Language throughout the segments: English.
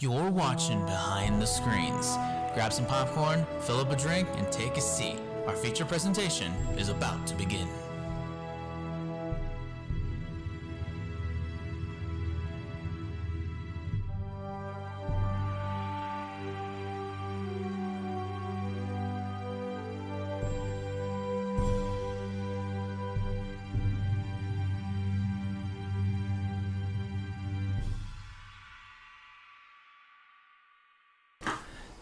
You're watching Behind the Screens. Grab some popcorn, fill up a drink, and take a seat. Our feature presentation is about to begin.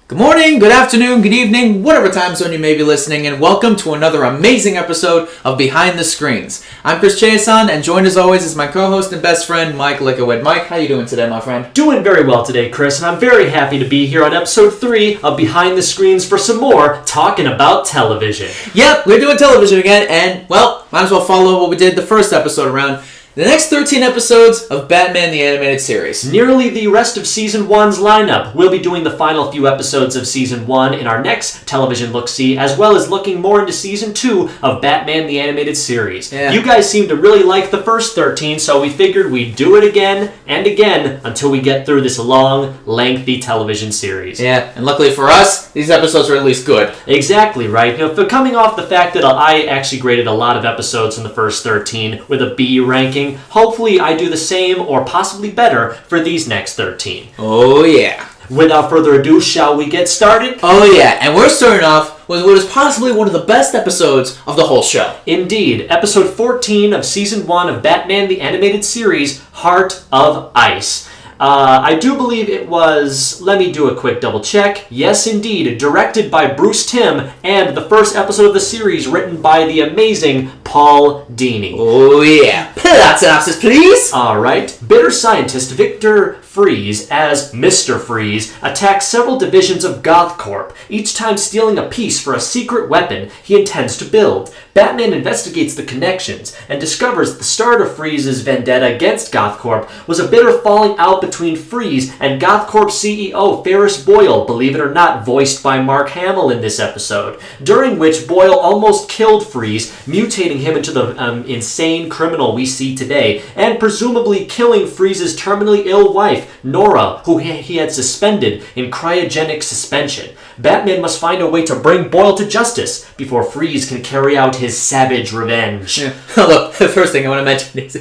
Good morning, good afternoon, good evening, whatever time zone you may be listening, and welcome to another amazing episode of Behind the Screens. I'm Chris Chason, and joined as always is my co-host and best friend, Mike Lickowed. Mike, how you doing today, my friend? Doing very well today, Chris, and I'm very happy to be here on episode 3 of Behind the Screens for some more talking about television. Yep, we're doing television again, and, well, might as well follow what we did the first episode around. The next 13 episodes of Batman the Animated Series. Nearly the rest of Season 1's lineup. We'll be doing the final few episodes of Season 1 in our next television look-see, as well as looking more into Season 2 of Batman the Animated Series. Yeah. You guys seem to really like the first 13, so we figured we'd do it again and again until we get through this long, lengthy television series. Yeah, and luckily for us, these episodes are at least good. Exactly, right? You know, for coming off the fact that I actually graded a lot of episodes in the first 13 with a B ranking, hopefully I do the same or possibly better for these next 13. Oh yeah. Without further ado, shall we get started? Oh yeah, and we're starting off with what is possibly one of the best episodes of the whole show. Indeed, episode 14 of Season 1 of Batman the Animated Series, Heart of Ice. I do believe it was, let me do a quick double check. Yes, indeed, directed by Bruce Timm, and the first episode of the series written by the amazing Paul Dini. Oh yeah. Plot synopsis, please. Alright. Bitter scientist Victor Freeze, as Mr. Freeze, attacks several divisions of GothCorp, each time stealing a piece for a secret weapon he intends to build. Batman investigates the connections and discovers the start of Freeze's vendetta against GothCorp was a bitter falling out between Freeze and GothCorp CEO Ferris Boyle, believe it or not, voiced by Mark Hamill in this episode, during which Boyle almost killed Freeze, mutating him into the insane criminal we see today, and presumably killing Freeze's terminally ill wife, Nora, who he had suspended in cryogenic suspension. Batman must find a way to bring Boyle to justice before Freeze can carry out his savage revenge. Yeah. Look, the first thing I want to mention is,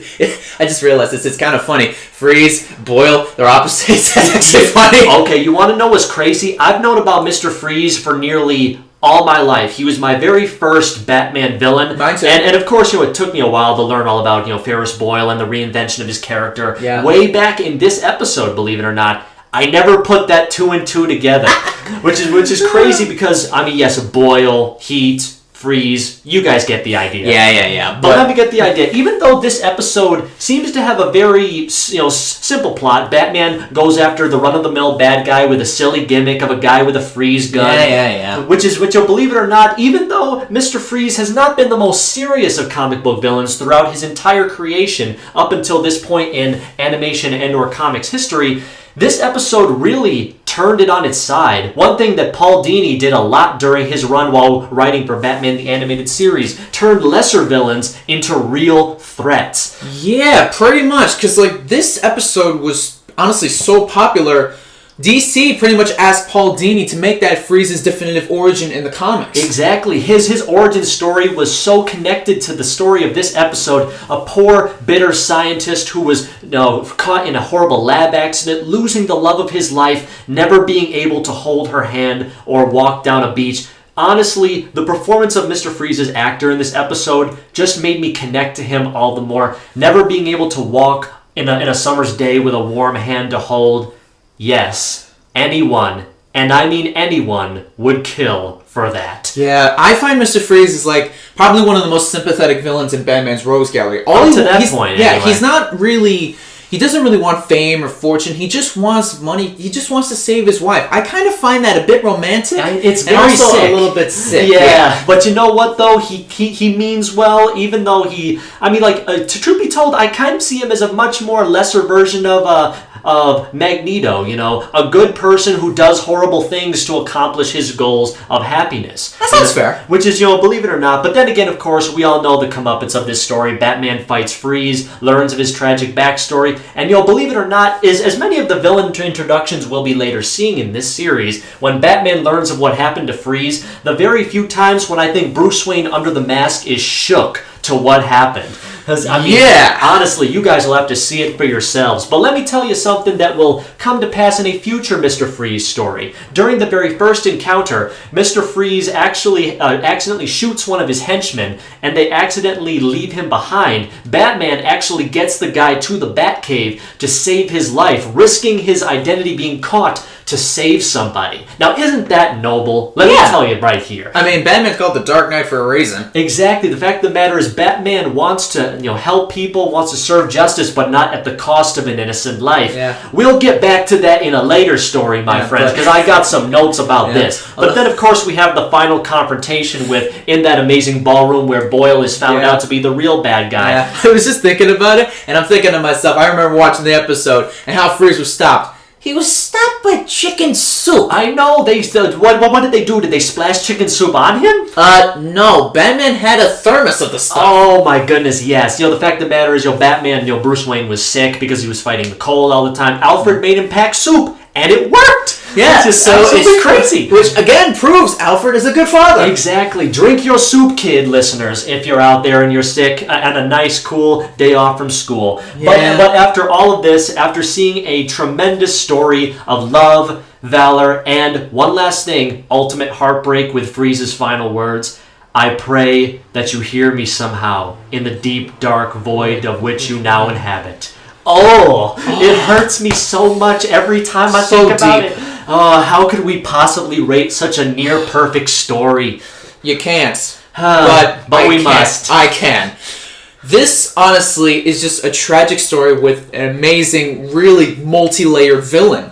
I just realized this. It's kind of funny. Freeze, Boyle, they're opposites. That's actually funny. Okay, you want to know what's crazy? I've known about Mr. Freeze for nearly all my life. He was my very first Batman villain. Mine too. And of course, it took me a while to learn all about, Ferris Boyle and the reinvention of his character. Yeah. Way back in this episode, believe it or not, I never put that 2 and 2 together. which is crazy because, yes, Boyle, Heat, Freeze, you guys get the idea. Yeah. But let me get the idea. Even though this episode seems to have a very, simple plot, Batman goes after the run-of-the-mill bad guy with a silly gimmick of a guy with a freeze gun. Yeah. Which you'll believe it or not, even though Mr. Freeze has not been the most serious of comic book villains throughout his entire creation up until this point in animation and/or comics history, this episode really turned it on its side. One thing that Paul Dini did a lot during his run while writing for Batman the Animated Series, turned lesser villains into real threats. Yeah, pretty much. Because, this episode was honestly so popular, DC pretty much asked Paul Dini to make that Freeze's definitive origin in the comics. Exactly. His origin story was so connected to the story of this episode. A poor, bitter scientist who was caught in a horrible lab accident, losing the love of his life, never being able to hold her hand or walk down a beach. Honestly, the performance of Mr. Freeze's actor in this episode just made me connect to him all the more. Never being able to walk in a summer's day with a warm hand to hold. Yes, anyone, and I mean anyone, would kill for that. Yeah, I find Mr. Freeze is probably one of the most sympathetic villains in Batman's Rogues Gallery. Up to that point, yeah, anyway. He's not really... He doesn't really want fame or fortune. He just wants money. He just wants to save his wife. I kind of find that a bit romantic. It's and very also sick. A little bit sick. Yeah, but you know what though? He means well, even though to truth be told, I kind of see him as a much more lesser version of of Magneto, a good person who does horrible things to accomplish his goals of happiness. That sounds fair. Which is, believe it or not, but then again, of course, we all know the comeuppance of this story. Batman fights Freeze, learns of his tragic backstory, and believe it or not, is as many of the villain introductions we'll be later seeing in this series, when Batman learns of what happened to Freeze, the very few times when I think Bruce Wayne under the mask is shook to what happened. Because, honestly, you guys will have to see it for yourselves. But let me tell you something that will come to pass in a future Mr. Freeze story. During the very first encounter, Mr. Freeze actually accidentally shoots one of his henchmen, and they accidentally leave him behind. Batman actually gets the guy to the Batcave to save his life, risking his identity being caught to save somebody. Now, isn't that noble? Let me tell you right here. I mean, Batman's called the Dark Knight for a reason. Exactly. The fact of the matter is Batman wants to help people, wants to serve justice, but not at the cost of an innocent life. Yeah. We'll get back to that in a later story, my friends, because I got some notes about this. But then, of course, we have the final confrontation in that amazing ballroom where Boyle is found out to be the real bad guy. Yeah. I was just thinking about it, and I'm thinking to myself, I remember watching the episode and how Freeze was stopped. He was stopped by chicken soup. I know. What did they do? Did they splash chicken soup on him? No. Batman had a thermos of the stuff. Oh my goodness, yes. The fact of the matter is, Batman, Bruce Wayne was sick because he was fighting the cold all the time. Alfred made him pack soup, and it worked. Yeah, it's crazy. Which again proves Alfred is a good father. Exactly. Drink your soup, kid, listeners, if you're out there and you're sick and a nice, cool day off from school. Yeah. But after all of this, after seeing a tremendous story of love, valor, and one last thing, ultimate heartbreak with Freeze's final words, I pray that you hear me somehow in the deep, dark void of which you now inhabit. Oh, it hurts me so much every time I think about it. Oh, how could we possibly rate such a near-perfect story? You can't. But we must. I can. This, honestly, is just a tragic story with an amazing, really multi-layered villain.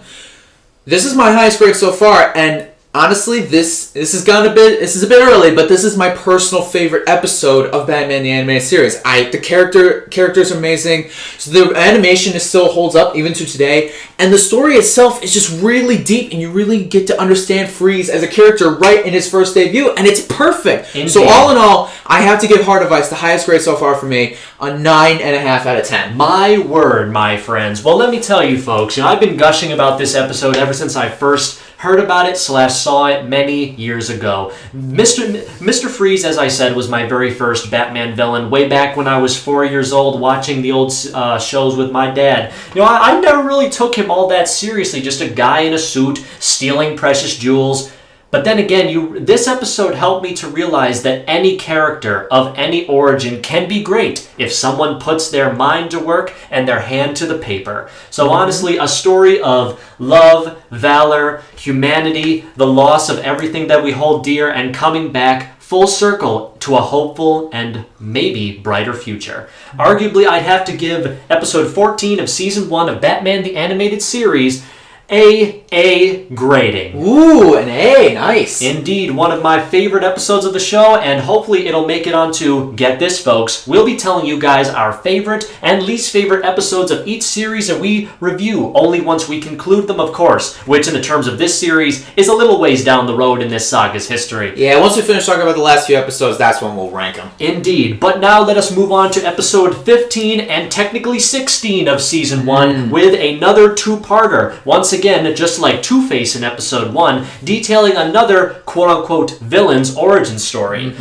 This is my highest grade so far, and honestly, this is a bit early, but this is my personal favorite episode of Batman the Animated Series. The character's amazing, so the animation still holds up even to today, and the story itself is just really deep, and you really get to understand Freeze as a character right in his first debut, and it's perfect. Indeed. So all in all, I have to give Heart of Ice the highest grade so far for me, a 9.5 out of 10. My word, my friends. Well, let me tell you folks, I've been gushing about this episode ever since I first heard about it / saw it many years ago. Mr. Freeze, as I said, was my very first Batman villain way back when I was 4 years old watching the old shows with my dad. I never really took him all that seriously, just a guy in a suit stealing precious jewels. But then again, this episode helped me to realize that any character of any origin can be great if someone puts their mind to work and their hand to the paper. So honestly, a story of love, valor, humanity, the loss of everything that we hold dear, and coming back full circle to a hopeful and maybe brighter future. Arguably, I'd have to give episode 14 of season 1 of Batman the Animated Series A grading. Ooh, an A, nice. Indeed, one of my favorite episodes of the show, and hopefully it'll make it onto, get this folks, we'll be telling you guys our favorite and least favorite episodes of each series that we review, only once we conclude them, of course, which in the terms of this series is a little ways down the road in this saga's history. Yeah, once we finish talking about the last few episodes, that's when we'll rank them. Indeed, but now let us move on to episode 15 and technically 16 of season 1 with another two-parter. Once again, just like Two-Face in episode 1, detailing another quote-unquote villain's origin story.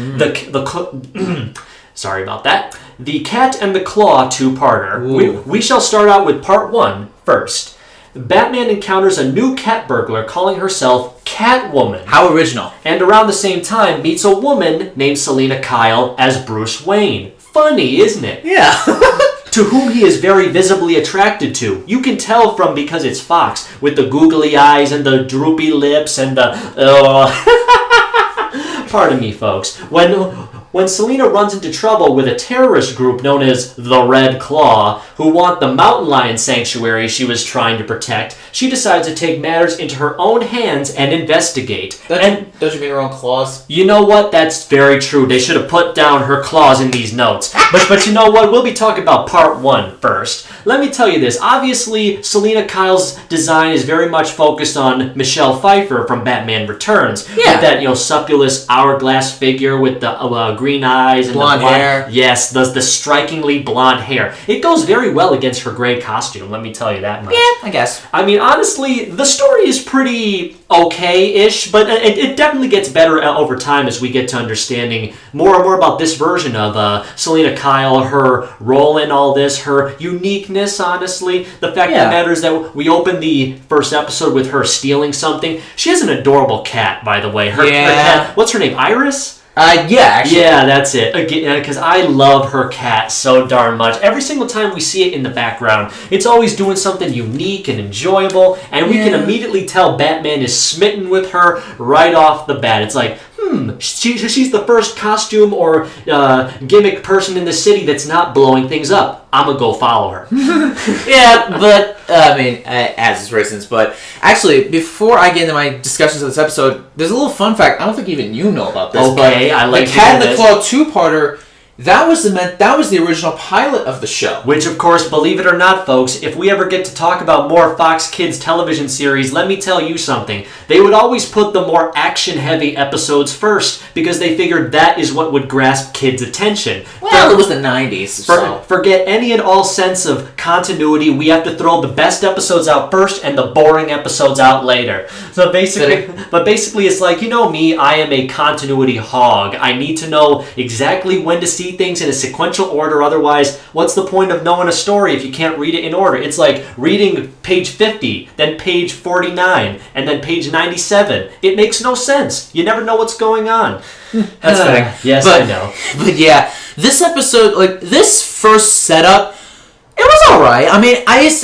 Sorry about that. The Cat and the Claw two-parter. We shall start out with part 1 first. Batman encounters a new cat burglar calling herself Catwoman. How original. And around the same time meets a woman named Selina Kyle as Bruce Wayne. Funny, isn't it? Yeah. To whom he is very visibly attracted to. You can tell from because it's Fox, with the googly eyes and the droopy lips and the... Pardon me, folks. When Selina runs into trouble with a terrorist group known as the Red Claw, who want the mountain lion sanctuary she was trying to protect, she decides to take matters into her own hands and investigate. Don't you mean her own claws? You know what? That's very true. They should have put down her claws in these notes. But you know what? We'll be talking about part 1 first. let me tell you this. Obviously, Selina Kyle's design is very much focused on Michelle Pfeiffer from Batman Returns. Yeah. With that, supulous hourglass figure with the green eyes and blonde hair. Yes, the strikingly blonde hair. It goes very well against her gray costume, let me tell you that much. Yeah, I guess. I mean, honestly, the story is pretty okay-ish, but it definitely gets better over time as we get to understanding more and more about this version of Selina Kyle, her role in all this, her uniqueness, honestly. The fact that matters that we open the first episode with her stealing something. She has an adorable cat, by the way. Her cat, what's her name, Iris? Yeah, actually. Yeah, that's it. Because I love her cat so darn much. Every single time we see it in the background, it's always doing something unique and enjoyable, and we can immediately tell Batman is smitten with her right off the bat. It's like, she's the first costume or gimmick person in the city that's not blowing things up. I'm gonna go follow her. Yeah, but I mean, as reasons. But actually, before I get into my discussions of this episode, there's a little fun fact. I don't think even you know about this. Okay, but I like the Cat in the Claw 2-parter. That was the original pilot of the show. Which, of course, believe it or not, folks, if we ever get to talk about more Fox Kids television series, let me tell you something. They would always put the more action-heavy episodes first because they figured that is what would grasp kids' attention. Well, it was the 90s, so... Forget any and all sense of continuity. We have to throw the best episodes out first and the boring episodes out later. So basically, it's like, you know me, I am a continuity hog. I need to know exactly when to see things in a sequential order, otherwise what's the point of knowing a story if you can't read it in order? It's like reading page 50, then page 49, and then page 97. It makes no sense. You never know what's going on. That's fair. Yes, I know. But yeah, this episode, like this first setup, it was alright. I mean, as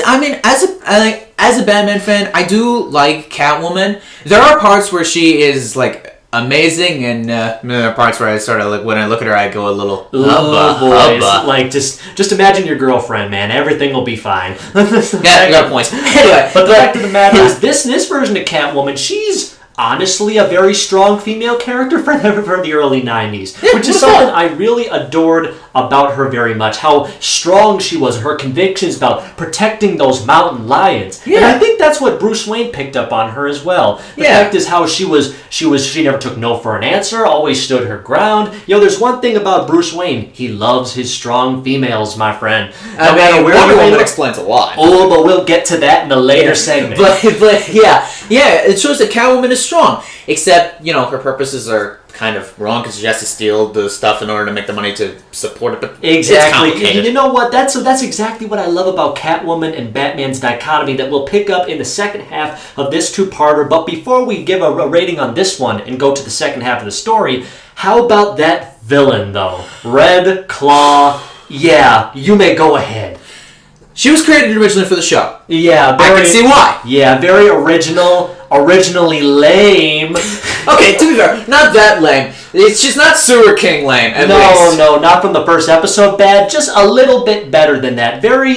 a Batman fan, I do like Catwoman. There are parts where she is like amazing, and there are parts where I sort of like when I look at her, I go a little hubba. Like just imagine your girlfriend, man. Everything will be fine. Yeah, you got points. Anyway, but the fact of the matter is, this version of Catwoman, she's honestly a very strong female character for the early 90s, which is something I really adored about her very much. How strong she was, her convictions about protecting those mountain lions. Yeah. And I think that's what Bruce Wayne picked up on her as well. The fact is how she never took no for an answer, always stood her ground. There's one thing about Bruce Wayne. He loves his strong females, my friend. No matter where Wonder Woman explains a lot. Oh, but we'll get to that in a later segment. But yeah, it shows that Catwoman is strong, except her purposes are kind of wrong because she has to steal the stuff in order to make the money to support it. But exactly. It's complicated. You know what? That's exactly what I love about Catwoman and Batman's dichotomy that we'll pick up in the second half of this two-parter. But before we give a rating on this one and go to the second half of the story, how about that villain, though? Red Claw. Yeah, you may go ahead. She was created originally for the show. Yeah, I can see why. Yeah, very originally lame. Okay, to be fair, not that lame. She's not Sewer King lame, at least. No, not from the first episode bad. Just a little bit better than that. Very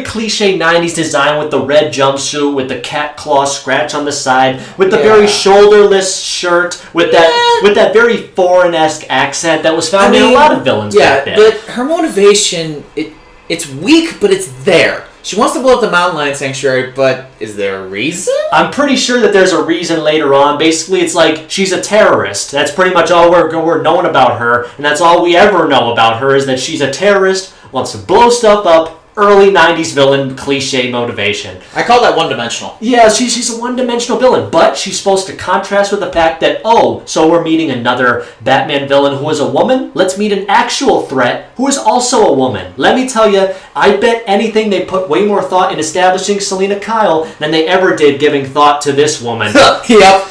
cliche 90s design with the red jumpsuit, with the cat claw scratch on the side, with the very shoulderless shirt, with that very foreign-esque accent that was found in a lot of villains back then. But her motivation, it's weak, but it's there. She wants to blow up the Mountain Lion Sanctuary, but is there a reason? I'm pretty sure that there's a reason later on. Basically, it's like she's a terrorist. That's pretty much all we're knowing about her, and that's all we ever know about her is that she's a terrorist, wants to blow stuff up. Early 90s villain cliche motivation. I call that one-dimensional. Yeah, she's a one-dimensional villain, but she's supposed to contrast with the fact that, so we're meeting another Batman villain who is a woman? Let's meet an actual threat who is also a woman. Let me tell you, I bet anything they put way more thought in establishing Selina Kyle than they ever did giving thought to this woman. Yep.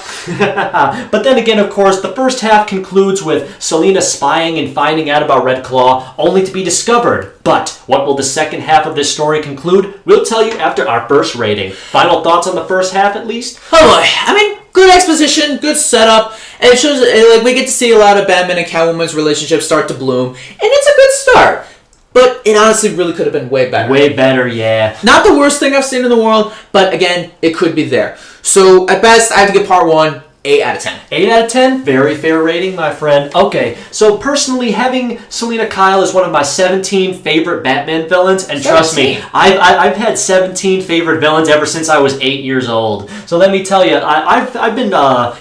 But then again, of course, the first half concludes with Selina spying and finding out about Red Claw, only to be discovered. But what will the second half of this story conclude? We'll tell you after our first rating. Final thoughts on the first half, at least? Oh boy, I mean, good exposition, good setup, and it shows we get to see a lot of Batman and Catwoman's relationship start to bloom, and it's a good start. But it honestly really could have been way better. Way better, yeah. Not the worst thing I've seen in the world, but again, it could be there. So at best, I have to give part one 8 out of 10. 8 out of 10? Very fair rating, my friend. Okay, so personally, having Selina Kyle as one of my 17 favorite Batman villains, and trust me, I've had 17 favorite villains ever since I was 8 years old. So let me tell you, I've been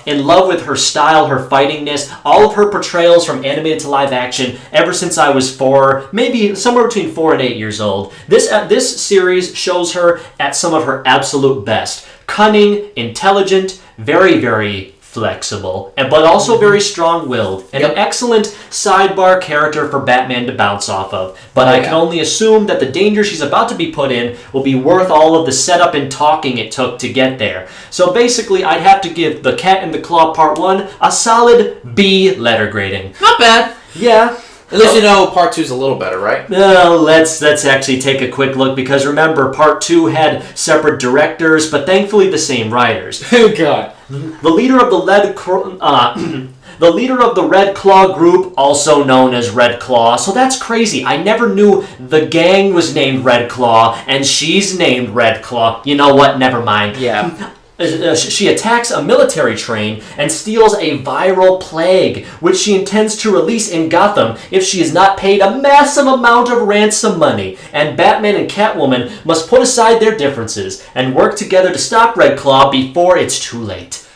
in love with her style, her fightingness, all of her portrayals from animated to live action ever since I was 4, maybe somewhere between 4 and 8 years old. This series shows her at some of her absolute best. Cunning, intelligent, very, very flexible, but also very strong-willed, and an excellent sidebar character for Batman to bounce off of. But I can only assume that the danger she's about to be put in will be worth all of the setup and talking it took to get there. So basically, I'd have to give The Cat and the Claw Part 1 a solid B letter grading. Not bad. Yeah. At least you know Part 2's a little better, right? Let's actually take a quick look, because remember, Part 2 had separate directors, but thankfully the same writers. Oh, God. The leader of the Red Claw group, also known as Red Claw. So that's crazy. I never knew the gang was named Red Claw, and she's named Red Claw. You know what? Never mind. Yeah. She attacks a military train and steals a viral plague, which she intends to release in Gotham if she is not paid a massive amount of ransom money. And Batman and Catwoman must put aside their differences and work together to stop Red Claw before it's too late.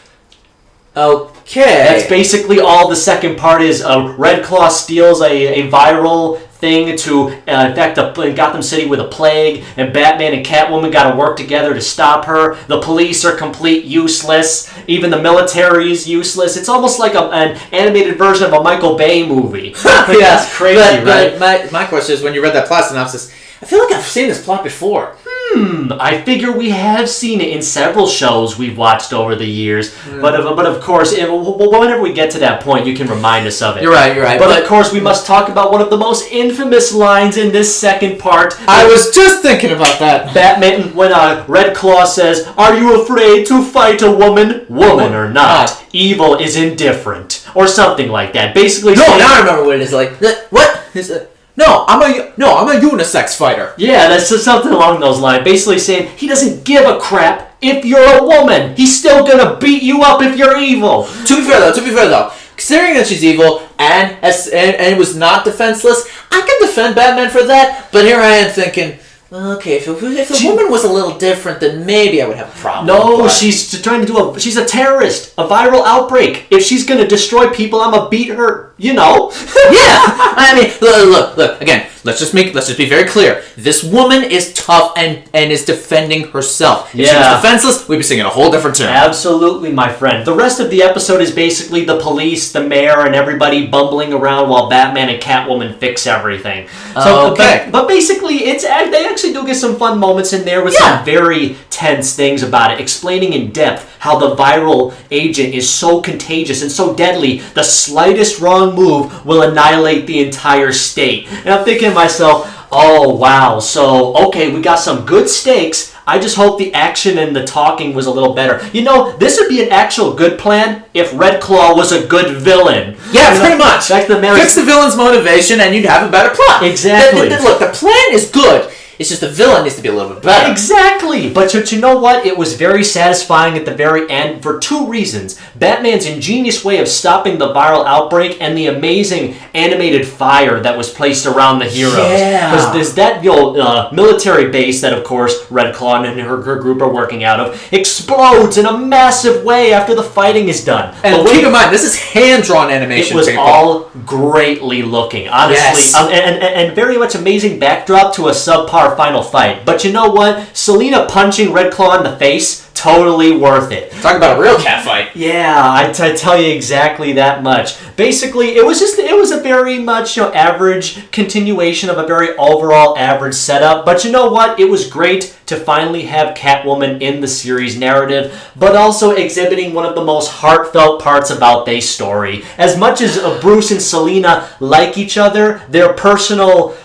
Okay. That's basically all the second part is. Red Claw steals a viral thing to infect Gotham City with a plague, and Batman and Catwoman got to work together to stop her. The police are complete useless. Even the military is useless. It's almost like an animated version of a Michael Bay movie. That's crazy, right? But my question is, when you read that plot synopsis, I feel like I've seen this plot before. I figure we have seen it in several shows we've watched over the years. But of course, whenever we get to that point, you can remind us of it. You're right. But of course, we must talk about one of the most infamous lines in this second part. I was just thinking about that. Batman, when Red Claw says, "Are you afraid to fight a woman? Woman or not, evil is indifferent," or something like that. Basically, now I remember what it is like. What? No, I'm a unisex fighter. Yeah, that's just something along those lines. Basically saying he doesn't give a crap if you're a woman. He's still gonna beat you up if you're evil. To be fair though, considering that she's evil and it was not defenseless, I can defend Batman for that. But here I am thinking, okay, if the woman was a little different, then maybe I would have a problem. No, she's trying to she's a terrorist, a viral outbreak. If she's gonna destroy people, I'm gonna beat her. You know? Yeah. I mean, look. Again, let's just be very clear. This woman is tough and is defending herself. If she was defenseless, we'd be singing a whole different tune. Absolutely, my friend. The rest of the episode is basically the police, the mayor, and everybody bumbling around while Batman and Catwoman fix everything. So, okay. But basically, they actually do get some fun moments in there with some very tense things about it, explaining in depth how the viral agent is so contagious and so deadly, the slightest wrong move will annihilate the entire state. And I'm thinking to myself, oh wow, so okay, we got some good stakes. I just hope the action and the talking was a little better. You know, this would be an actual good plan if Red Claw was a good villain. Yeah, pretty much. Fix the villain's motivation and you'd have a better plot. Exactly. Look, the plan is good. It's just the villain needs to be a little bit better. Exactly. But you know what? It was very satisfying at the very end for two reasons. Batman's ingenious way of stopping the viral outbreak and the amazing animated fire that was placed around the heroes. Yeah. Because there's that military base that, of course, Red Claw and her group are working out of, explodes in a massive way after the fighting is done. And keep in mind, this is hand-drawn animation. It was all greatly looking, honestly. Yes. And very much amazing backdrop to a subpar final fight. But you know what? Selina punching Red Claw in the face, totally worth it. Talk about a real cat fight. Yeah, I tell you exactly that much. Basically, it was a very much average continuation of a very overall average setup. But you know what? It was great to finally have Catwoman in the series narrative, but also exhibiting one of the most heartfelt parts about their story. As much as Bruce and Selina like each other, their personal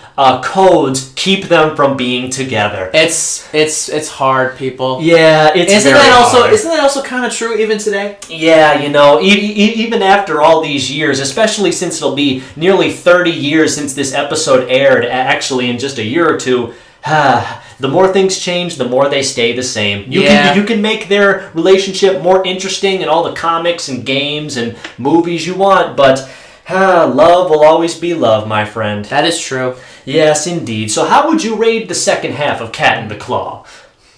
codes keep them from being together. It's hard, people. Yeah, isn't that also kind of true even today? Yeah, even after all these years, especially since it'll be nearly 30 years since this episode aired, actually in just a year or two, The more things change, the more they stay the same. You can make their relationship more interesting in all the comics and games and movies you want, but love will always be love, my friend. That is true. Yes, indeed. So how would you rate the second half of Cat in the Claw?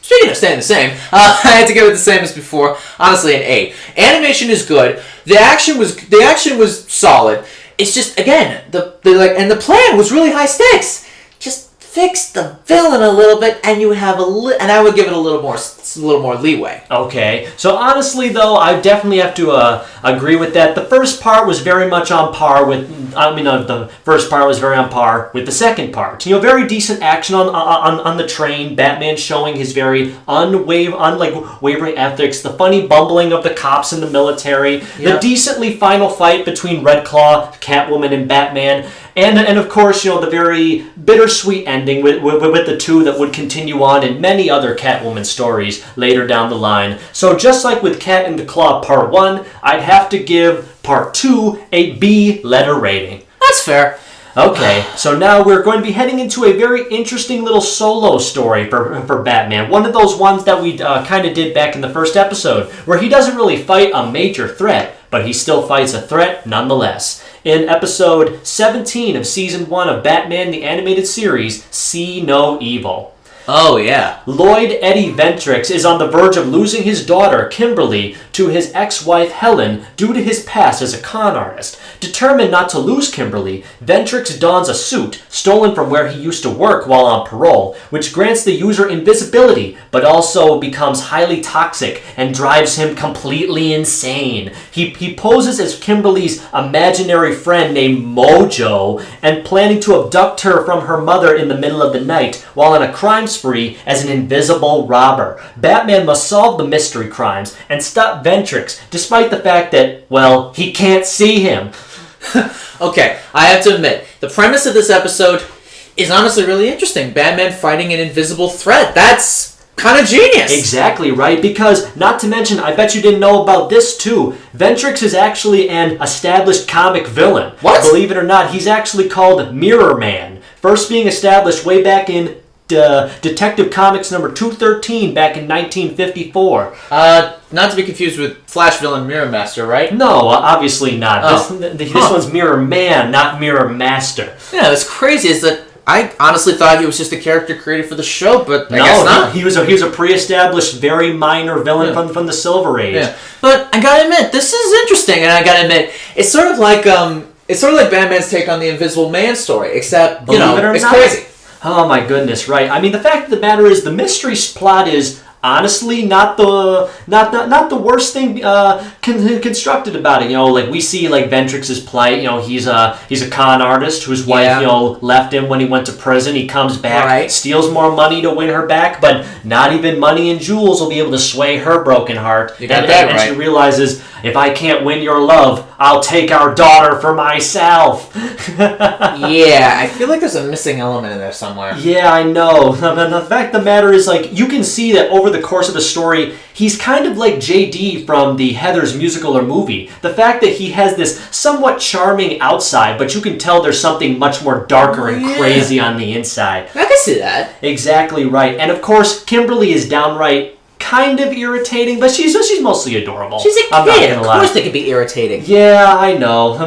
Speaking of staying the same, I had to give it the same as before. Honestly, an 8. Animation is good. The action was solid. It's just, again, the plan was really high stakes. Just fix the villain a little bit, and you would have and I would give it a little more leeway. Okay, so honestly though, I definitely have to agree with that. The first part was very much on par with. The first part was very on par with the second part. Very decent action on the train. Batman showing his very unwavering ethics. The funny bumbling of the cops in the military. Yep. The decently final fight between Red Claw, Catwoman, and Batman. And of course, the very bittersweet ending with the two that would continue on in many other Catwoman stories later down the line. So just like with Cat in the Claw Part 1, I'd have to give Part 2 a B letter rating. That's fair. Okay, so now we're going to be heading into a very interesting little solo story for Batman. One of those ones that we kind of did back in the first episode, where he doesn't really fight a major threat, but he still fights a threat nonetheless. In episode 17 of Season 1 of Batman the Animated Series, See No Evil. Oh, yeah. Lloyd Eddie Ventrix is on the verge of losing his daughter, Kimberly, to his ex-wife, Helen, due to his past as a con artist. Determined not to lose Kimberly, Ventrix dons a suit, stolen from where he used to work while on parole, which grants the user invisibility, but also becomes highly toxic and drives him completely insane. He poses as Kimberly's imaginary friend named Mojo, and planning to abduct her from her mother in the middle of the night, while on a crime spree as an invisible robber. Batman must solve the mystery crimes and stop Ventrix, despite the fact that, well, he can't see him. Okay, I have to admit, the premise of this episode is honestly really interesting. Batman fighting an invisible threat. That's kind of genius. Exactly right, because, not to mention, I bet you didn't know about this too, Ventrix is actually an established comic villain. What? Believe it or not, he's actually called Mirror Man, first being established way back in Detective Comics number 213 back in 1954. Not to be confused with Flash villain Mirror Master, right? No, obviously not. Oh. This one's Mirror Man, not Mirror Master. Yeah, what's crazy is that I honestly thought he was just a character created for the show, but I guess not. He was a pre-established, very minor villain from the Silver Age. Yeah. But I gotta admit, this is interesting, and I gotta admit, it's sort of like Batman's take on the Invisible Man story, except it's crazy. Oh my goodness, right. I mean, the fact of the matter is the mystery plot is honestly not the worst thing constructed about it. Like we see like Ventrix's plight. He's a con artist whose wife left him when he went to prison. He comes back, steals more money to win her back, but not even money and jewels will be able to sway her broken heart. You got that right. And she realizes, if I can't win your love, I'll take our daughter for myself. Yeah, I feel like there's a missing element in there somewhere. Yeah, I know. The fact of the matter is, like, you can see that over the course of the story, he's kind of like JD from the Heathers musical or movie. The fact that he has this somewhat charming outside, but you can tell there's something much more darker and crazy on the inside. I can see that. Exactly right. And of course, Kimberly is downright kind of irritating, but she's mostly adorable. She's a kid. Of course they can be irritating. Yeah, I know.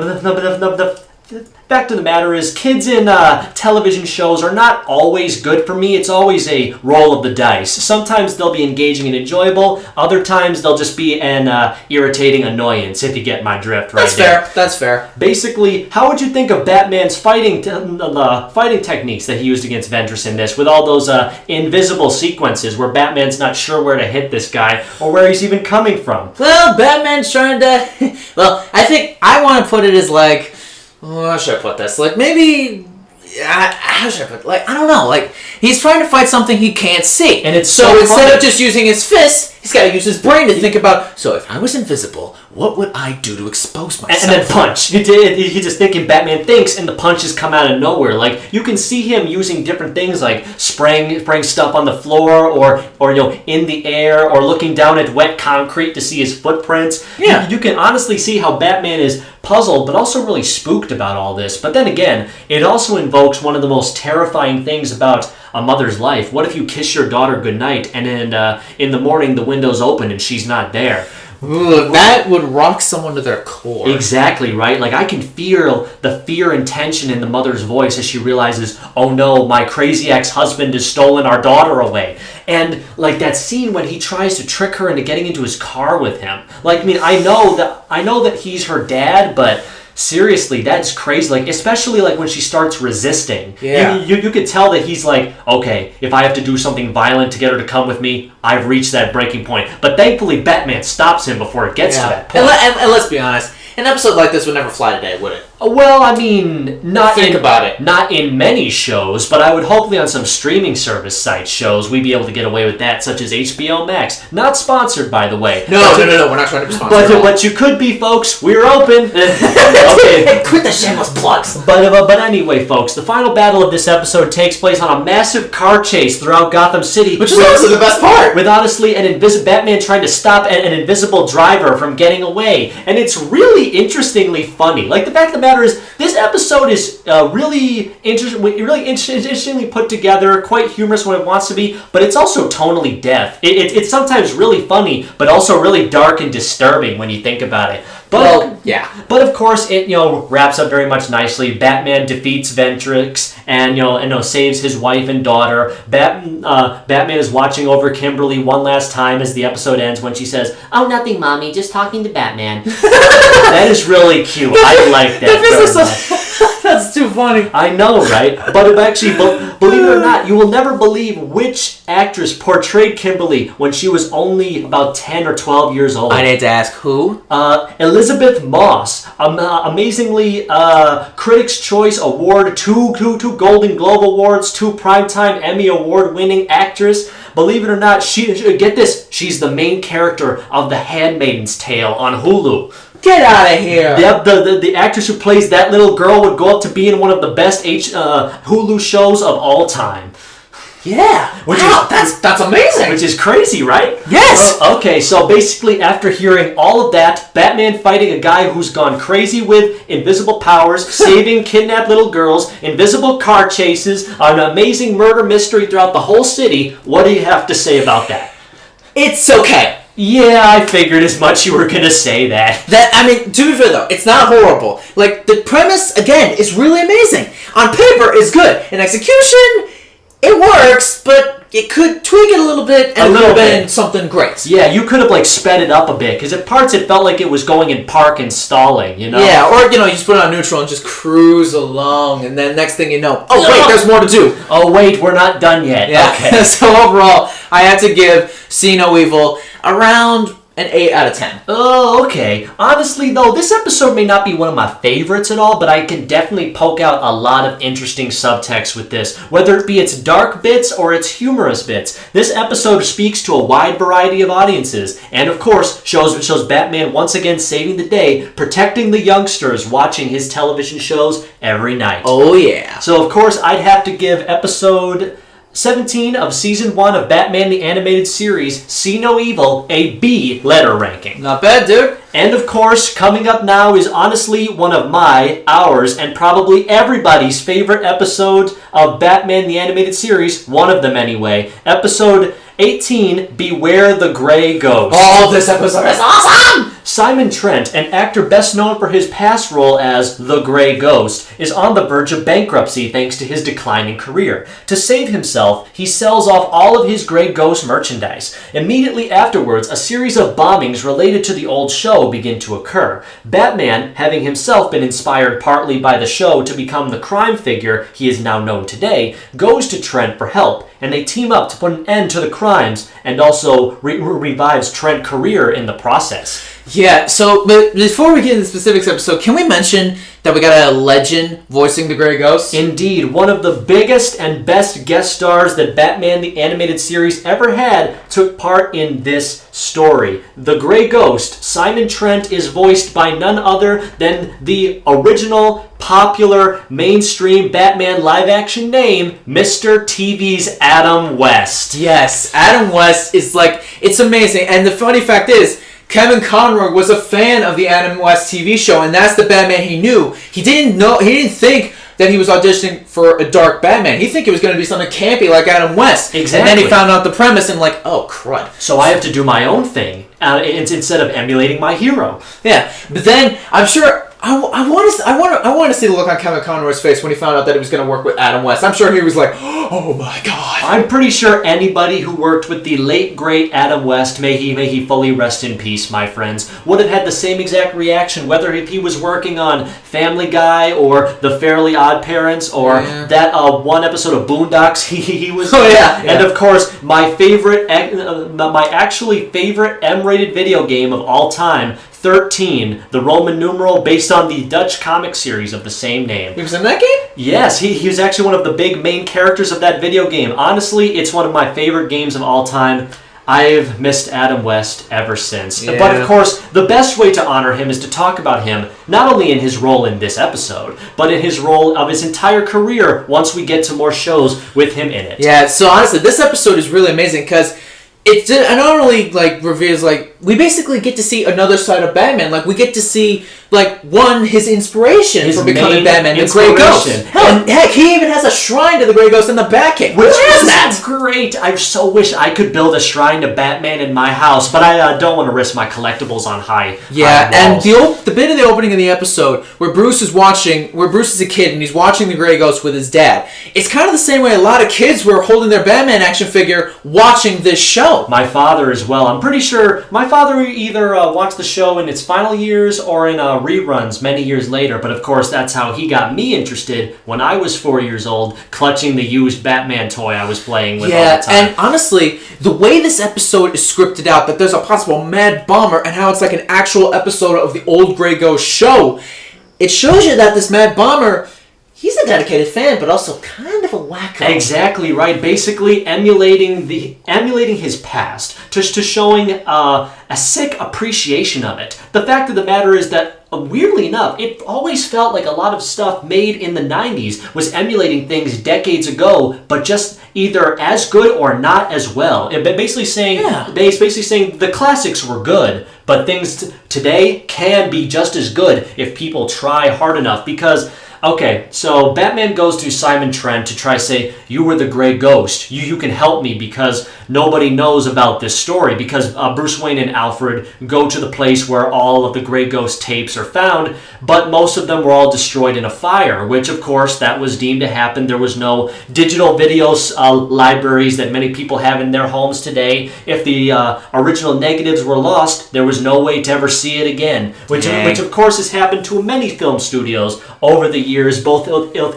The fact of the matter is, kids in television shows are not always good for me. It's always a roll of the dice. Sometimes they'll be engaging and enjoyable. Other times they'll just be an irritating annoyance, if you get my drift right there. That's fair. Basically, how would you think of Batman's fighting techniques that he used against Ventress in this, with all those invisible sequences where Batman's not sure where to hit this guy or where he's even coming from? Well, Batman's trying to... Well, I think I want to put it as like... how should I put this? Like, maybe... how should I put it? Like, I don't know. Like, he's trying to fight something he can't see. And it's so instead of just using his fists He's got to use his brain to think about, so if I was invisible, what would I do to expose myself? And then punch. He's just thinking Batman thinks, and the punches come out of nowhere. Like, you can see him using different things like spraying stuff on the floor or in the air, or looking down at wet concrete to see his footprints. Yeah. You can honestly see how Batman is puzzled, but also really spooked about all this. But then again, it also invokes one of the most terrifying things about a mother's life. What if you kiss your daughter goodnight, and then in the morning the window's open and she's not there? Ooh, that would rock someone to their core. Exactly, right? Like, I can feel the fear and tension in the mother's voice as she realizes, oh no, my crazy ex-husband has stolen our daughter away. And, like, that scene when he tries to trick her into getting into his car with him. Like, I mean, I know that he's her dad, but seriously, that's crazy. Like, especially like when she starts resisting. Yeah. You could tell that he's like, okay, if I have to do something violent to get her to come with me, I've reached that breaking point. But thankfully, Batman stops him before it gets to that point. And let's be honest, an episode like this would never fly today, would it? Well, I mean, not in many shows, but I would hopefully on some streaming service site shows we'd be able to get away with that, such as HBO Max. Not sponsored, by the way. No, we're not trying to be sponsored. But you could be, folks. We're open. Okay. Quit the shameless plugs. But anyway, folks, the final battle of this episode takes place on a massive car chase throughout Gotham City, which is honestly the best part. With honestly Batman trying to stop an invisible driver from getting away, and it's really interestingly funny. Like, the fact of the matter is, this episode is really interestingly put together, quite humorous when it wants to be, but it's also tonally deaf. It's sometimes really funny, but also really dark and disturbing when you think about it. But of course, it wraps up very much nicely. Batman defeats Ventrix and saves his wife and daughter. Batman is watching over Kimberly one last time as the episode ends when she says, "Oh, nothing, Mommy, just talking to Batman." That is really cute. I like that. That's too funny. I know, right? But actually, believe it or not, you will never believe which actress portrayed Kimberly when she was only about 10 or 12 years old. I need to ask who? Elizabeth Moss. Amazingly, Critics' Choice Award, two Golden Globe Awards, 2 Primetime Emmy Award-winning actress. Believe it or not, get this, she's the main character of The Handmaid's Tale on Hulu. Get out of here! Yep, the actress who plays that little girl would go up to be in one of the best Hulu shows of all time. Yeah, that's amazing. Which is crazy, right? Yes. Okay, so basically, after hearing all of that, Batman fighting a guy who's gone crazy with invisible powers, saving kidnapped little girls, invisible car chases, an amazing murder mystery throughout the whole city. What do you have to say about that? It's okay. Yeah, I figured as much. You were gonna say that. To be fair though, it's not horrible. Like, the premise, again, is really amazing. On paper, it's good. In execution, it works, but it could tweak it a little bit, and it would have been something great. Yeah, you could have, sped it up a bit, because at parts it felt like it was going in park and stalling, Yeah, or, you just put it on neutral and just cruise along, and then next thing you know, wait, there's more to do. Oh, wait, we're not done yet. Yeah. Okay. So overall, I had to give See No Evil around an 8 out of 10. Oh, okay. Honestly, though, this episode may not be one of my favorites at all, but I can definitely poke out a lot of interesting subtext with this, whether it be its dark bits or its humorous bits. This episode speaks to a wide variety of audiences, and of course, shows Batman once again saving the day, protecting the youngsters watching his television shows every night. Oh, yeah. So, of course, I'd have to give episode 17 of Season 1 of Batman the Animated Series, See No Evil, a B letter ranking. Not bad, dude. And of course, coming up now is honestly one of ours, and probably everybody's favorite episode of Batman the Animated Series, one of them anyway. Episode 18, Beware the Grey Ghost. Oh, this episode is awesome! Simon Trent, an actor best known for his past role as the Grey Ghost, is on the verge of bankruptcy thanks to his declining career. To save himself, he sells off all of his Grey Ghost merchandise. Immediately afterwards, a series of bombings related to the old show begin to occur. Batman, having himself been inspired partly by the show to become the crime figure he is now known today, goes to Trent for help, and they team up to put an end to the crimes and also revives Trent's career in the process. Yeah, so but before we get into the specifics episode, can we mention that we got a legend voicing the Grey Ghost? Indeed, one of the biggest and best guest stars that Batman the Animated Series ever had took part in this story. The Grey Ghost, Simon Trent, is voiced by none other than the original, popular, mainstream Batman live-action name, Mr. TV's Adam West. Yes, Adam West is it's amazing. And the funny fact is, Kevin Conroy was a fan of the Adam West TV show, and that's the Batman he knew. He didn't think that he was auditioning for a dark Batman. He think it was going to be something campy like Adam West. Exactly. And then he found out the premise and oh, crud. So I have to do my own thing instead of emulating my hero. Yeah, but then I'm sure I want to see the look on Kevin Conroy's face when he found out that he was going to work with Adam West. I'm sure he was like, oh my god. I'm pretty sure anybody who worked with the late great Adam West, may he fully rest in peace, my friends, would have had the same exact reaction, whether he was working on Family Guy or The Fairly Odd Parents or that one episode of Boondocks he was. Oh yeah. And of course, my actually favorite M-rated video game of all time, 13, the Roman numeral based on the Dutch comic series of the same name. He was in that game? Yes, he was actually one of the big main characters of that video game. Honestly, it's one of my favorite games of all time. I've missed Adam West ever since. Yeah. But of course, the best way to honor him is to talk about him, not only in his role in this episode, but in his role of his entire career once we get to more shows with him in it. Yeah, so honestly, this episode is really amazing because it not only reveals we basically get to see another side of Batman. We get to see his inspiration for becoming Batman, the Grey Ghost. And heck, he even has a shrine to the Grey Ghost in the Batcave. Which is that? Great. I so wish I could build a shrine to Batman in my house, but I don't want to risk my collectibles on high. Yeah, high walls. and the bit of the opening of the episode where Bruce is a kid and he's watching the Grey Ghost with his dad. It's kind of the same way a lot of kids were holding their Batman action figure watching this show. My father as well. I'm pretty sure my father either watched the show in its final years or in reruns many years later, but of course that's how he got me interested when I was 4 years old, clutching the used Batman toy I was playing with all the time. And honestly, the way this episode is scripted out, that there's a possible Mad Bomber and how it's like an actual episode of the old Grey Ghost show, it shows you that this Mad Bomber, he's a dedicated fan, but also kind of a wacko. Exactly right. Basically emulating his past, to showing a sick appreciation of it. The fact of the matter is that, weirdly enough, it always felt like a lot of stuff made in the 90s was emulating things decades ago, but just either as good or not as well. Basically saying the classics were good, but things today can be just as good if people try hard enough. Because okay, so Batman goes to Simon Trent to try to say, you were the Grey Ghost. You can help me because nobody knows about this story. Because Bruce Wayne and Alfred go to the place where all of the Grey Ghost tapes are found, but most of them were all destroyed in a fire, which of course that was deemed to happen. There was no digital video libraries that many people have in their homes today. If the original negatives were lost, there was no way to ever see it again, which of course has happened to many film studios over the years, both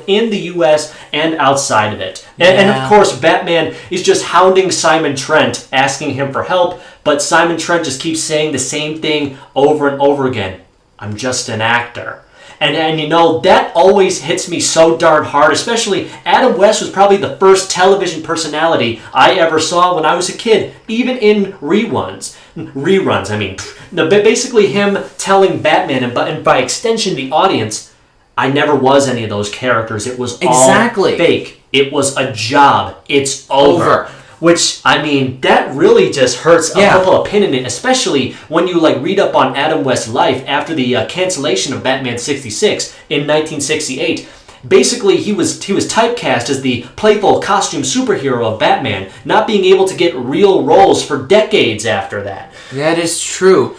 in the U.S. and outside of it. And of course, Batman is just hounding Simon Trent, asking him for help, but Simon Trent just keeps saying the same thing over and over again. I'm just an actor. And you know, that always hits me so darn hard, especially Adam West was probably the first television personality I ever saw when I was a kid, even in reruns, I mean. Basically him telling Batman, and by extension the audience, I never was any of those characters. It was all fake. It was a job. It's over. Which, I mean, that really just hurts a couple of pin in it, especially when you read up on Adam West's life after the cancellation of Batman 66 in 1968. Basically, he was typecast as the playful costume superhero of Batman, not being able to get real roles for decades after that. That is true,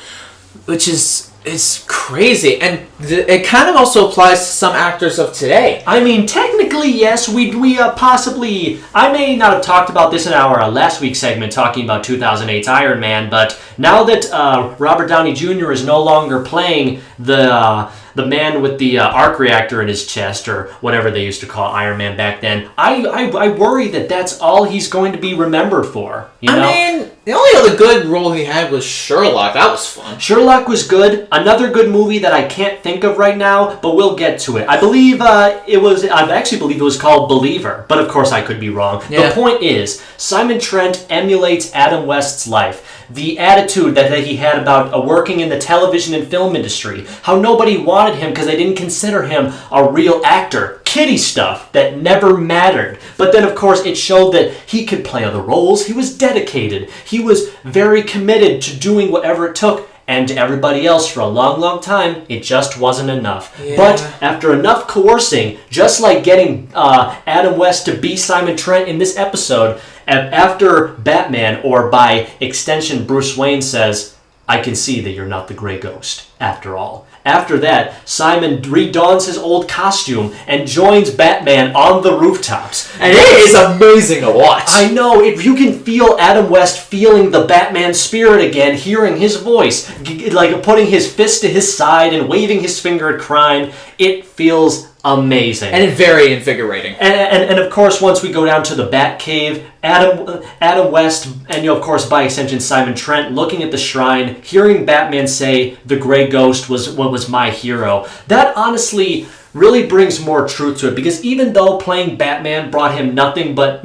which is... it's crazy, and it kind of also applies to some actors of today. I mean, technically, yes, we possibly... I may not have talked about this in our last week's segment talking about 2008's Iron Man, but now that Robert Downey Jr. is no longer playing the the man with the arc reactor in his chest, or whatever they used to call Iron Man back then, I worry that that's all he's going to be remembered for. You know? I mean, the only other good role he had was Sherlock. That was fun. Sherlock was good. Another good movie that I can't think of right now, but we'll get to it. I actually believe it was called Believer, but of course I could be wrong. Yeah. The point is, Simon Trent emulates Adam West's life. The attitude that he had about working in the television and film industry. How nobody wanted him because they didn't consider him a real actor. Kiddie stuff that never mattered. But then, of course, it showed that he could play other roles. He was dedicated. He was very committed to doing whatever it took. And to everybody else for a long, long time, it just wasn't enough. Yeah. But after enough coercing, just like getting Adam West to be Simon Trent in this episode, after Batman, or by extension Bruce Wayne, says, "I can see that you're not the Grey Ghost, after all." After that, Simon redons his old costume and joins Batman on the rooftops. And it is amazing to watch. I know, if you can feel Adam West feeling the Batman spirit again, hearing his voice, like putting his fist to his side and waving his finger at crime, it feels amazing. And very invigorating. And of course, once we go down to the Batcave, Adam West, and of course by extension Simon Trent, looking at the shrine, hearing Batman say the Grey Ghost was what was my hero. That honestly really brings more truth to it, because even though playing Batman brought him nothing but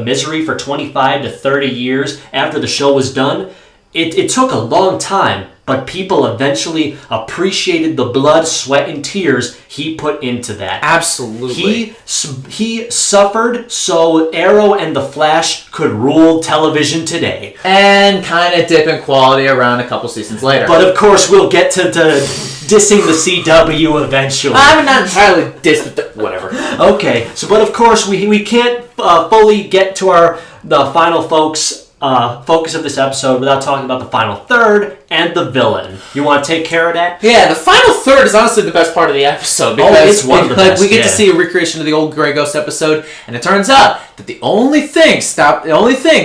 misery for 25 to 30 years after the show was done, it took a long time. But people eventually appreciated the blood, sweat, and tears he put into that. Absolutely. He suffered so Arrow and The Flash could rule television today. And kind of dip in quality around a couple seasons later. But of course, we'll get to dissing the CW eventually. I'm not entirely whatever. Okay, but of course, we can't fully get to the final focus of this episode without talking about the final third and the villain. You want to take care of that? Yeah, the final third is honestly the best part of the episode, because it's one of the best, we get to see a recreation of the old Grey Ghost episode, and it turns out that the only thing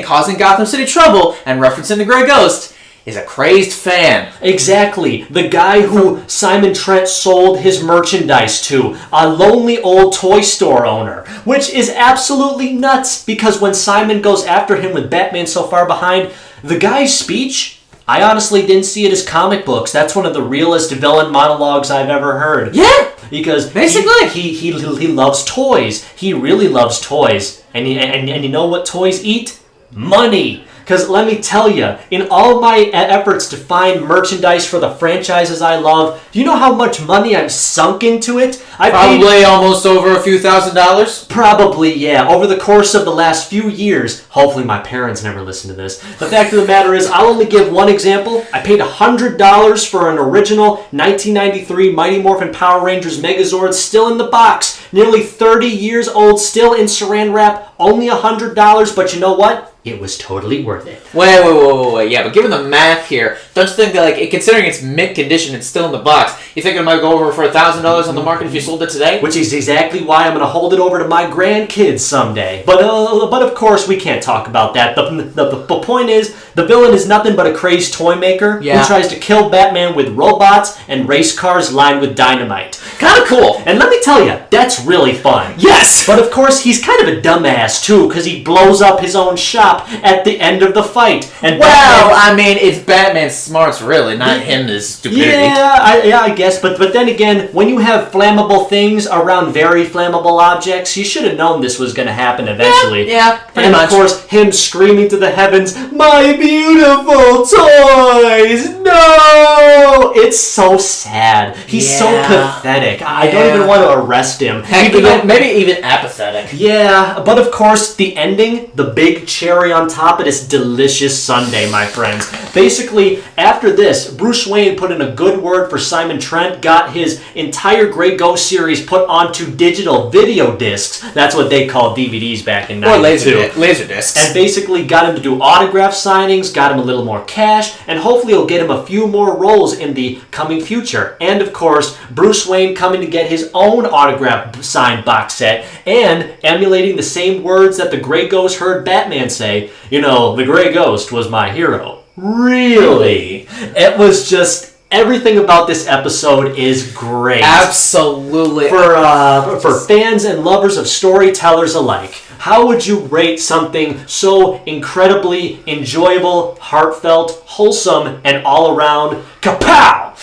causing Gotham City trouble and referencing the Grey Ghost is a crazed fan. Exactly. The guy who Simon Trent sold his merchandise to. A lonely old toy store owner. Which is absolutely nuts, because when Simon goes after him with Batman so far behind, the guy's speech, I honestly didn't see it as comic books. That's one of the realest villain monologues I've ever heard. Yeah. Because basically he loves toys. He really loves toys. And you know what toys eat? Money. Because let me tell you, in all my efforts to find merchandise for the franchises I love, do you know how much money I've sunk into it? Probably almost over a few $1,000s. Probably, yeah. Over the course of the last few years. Hopefully my parents never listen to this. The fact of the matter is, I'll only give one example. I paid $100 for an original 1993 Mighty Morphin Power Rangers Megazord, still in the box. Nearly 30 years old, still in saran wrap. Only $100, but you know what? It was totally worth it. Wait. Yeah, but given the math here, don't you think that, considering it's mint condition, it's still in the box, you think it might go over for $1,000 on the market if you sold it today? Which is exactly why I'm going to hold it over to my grandkids someday. But of course, we can't talk about that. The point is, the villain is nothing but a crazed toy maker who tries to kill Batman with robots and race cars lined with dynamite. Kind of cool. And let me tell you, that's really fun. Yes! But of course, he's kind of a dumbass, too, because he blows up his own shop at the end of the fight. And it's Batman's smarts, really, not his stupidity. Yeah, I guess. But then again, when you have flammable things around very flammable objects, you should have known this was going to happen eventually. Yeah, pretty much. And of course, him screaming to the heavens, "My beautiful toys! No!" It's so sad. He's so pathetic. I don't even want to arrest him. Maybe even apathetic. Yeah, but of course, the ending, the big cherry on top of this delicious sundae, my friends. Basically, after this, Bruce Wayne put in a good word for Simon Trent, got his entire Grey Ghost series put onto digital video discs. That's what they called DVDs back in 92. Or laser discs. And basically got him to do autograph signings, got him a little more cash, and hopefully it'll get him a few more roles in the coming future. And of course, Bruce Wayne coming to get his own autograph signed box set, and emulating the same words that the Grey Ghost heard Batman say, "You know, the Grey Ghost was my hero." Really? It was just Everything about this episode is great. Absolutely. For fans and lovers of storytellers alike, how would you rate something so incredibly enjoyable, heartfelt, wholesome, and all around kapow?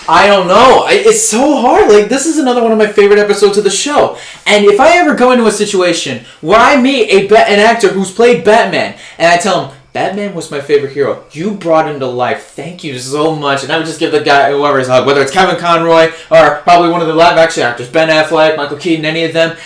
I don't know. It's so hard. Like, this is another one of my favorite episodes of the show. And if I ever go into a situation where I meet an actor who's played Batman, and I tell him, Batman was my favorite hero. You brought him to life. Thank you so much. And I would just give the guy, whoever's hug, whether it's Kevin Conroy or probably one of the live action actors, Ben Affleck, Michael Keaton, any of them.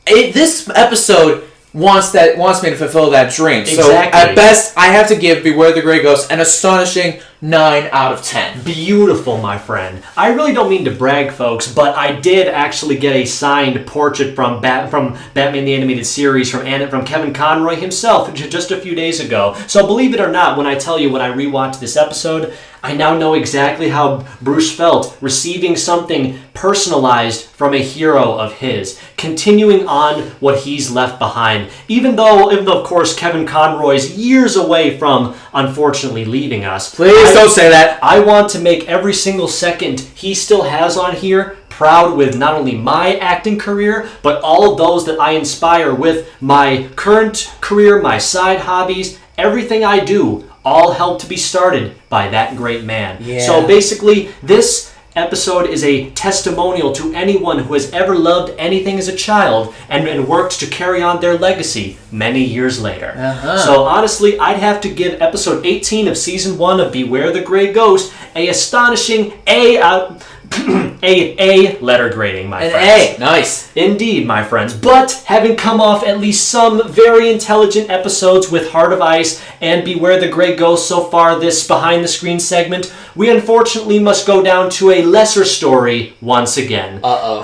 This episode wants me to fulfill that dream. Exactly. So at best, I have to give Beware the Grey Ghost an astonishing 9 out of 10. Beautiful, my friend. I really don't mean to brag, folks, but I did actually get a signed portrait from Batman the Animated Series from Kevin Conroy himself just a few days ago. So believe it or not, when I tell you when I rewatched this episode, I now know exactly how Bruce felt receiving something personalized from a hero of his, continuing on what he's left behind. Even though, of course, Kevin Conroy's years away from, unfortunately, leaving us. Please don't say that. I want to make every single second he still has on here proud with not only my acting career, but all of those that I inspire with my current career, my side hobbies, everything I do. All helped to be started by that great man. Yeah. So basically, this episode is a testimonial to anyone who has ever loved anything as a child and worked to carry on their legacy many years later. So honestly, I'd have to give episode 18 of season 1 of Beware the Grey Ghost a astonishing A letter grading, my friends. A, nice. Indeed, my friends. But having come off at least some very intelligent episodes with Heart of Ice and Beware the Grey Ghost so far this behind the screen segment, we unfortunately must go down to a lesser story once again.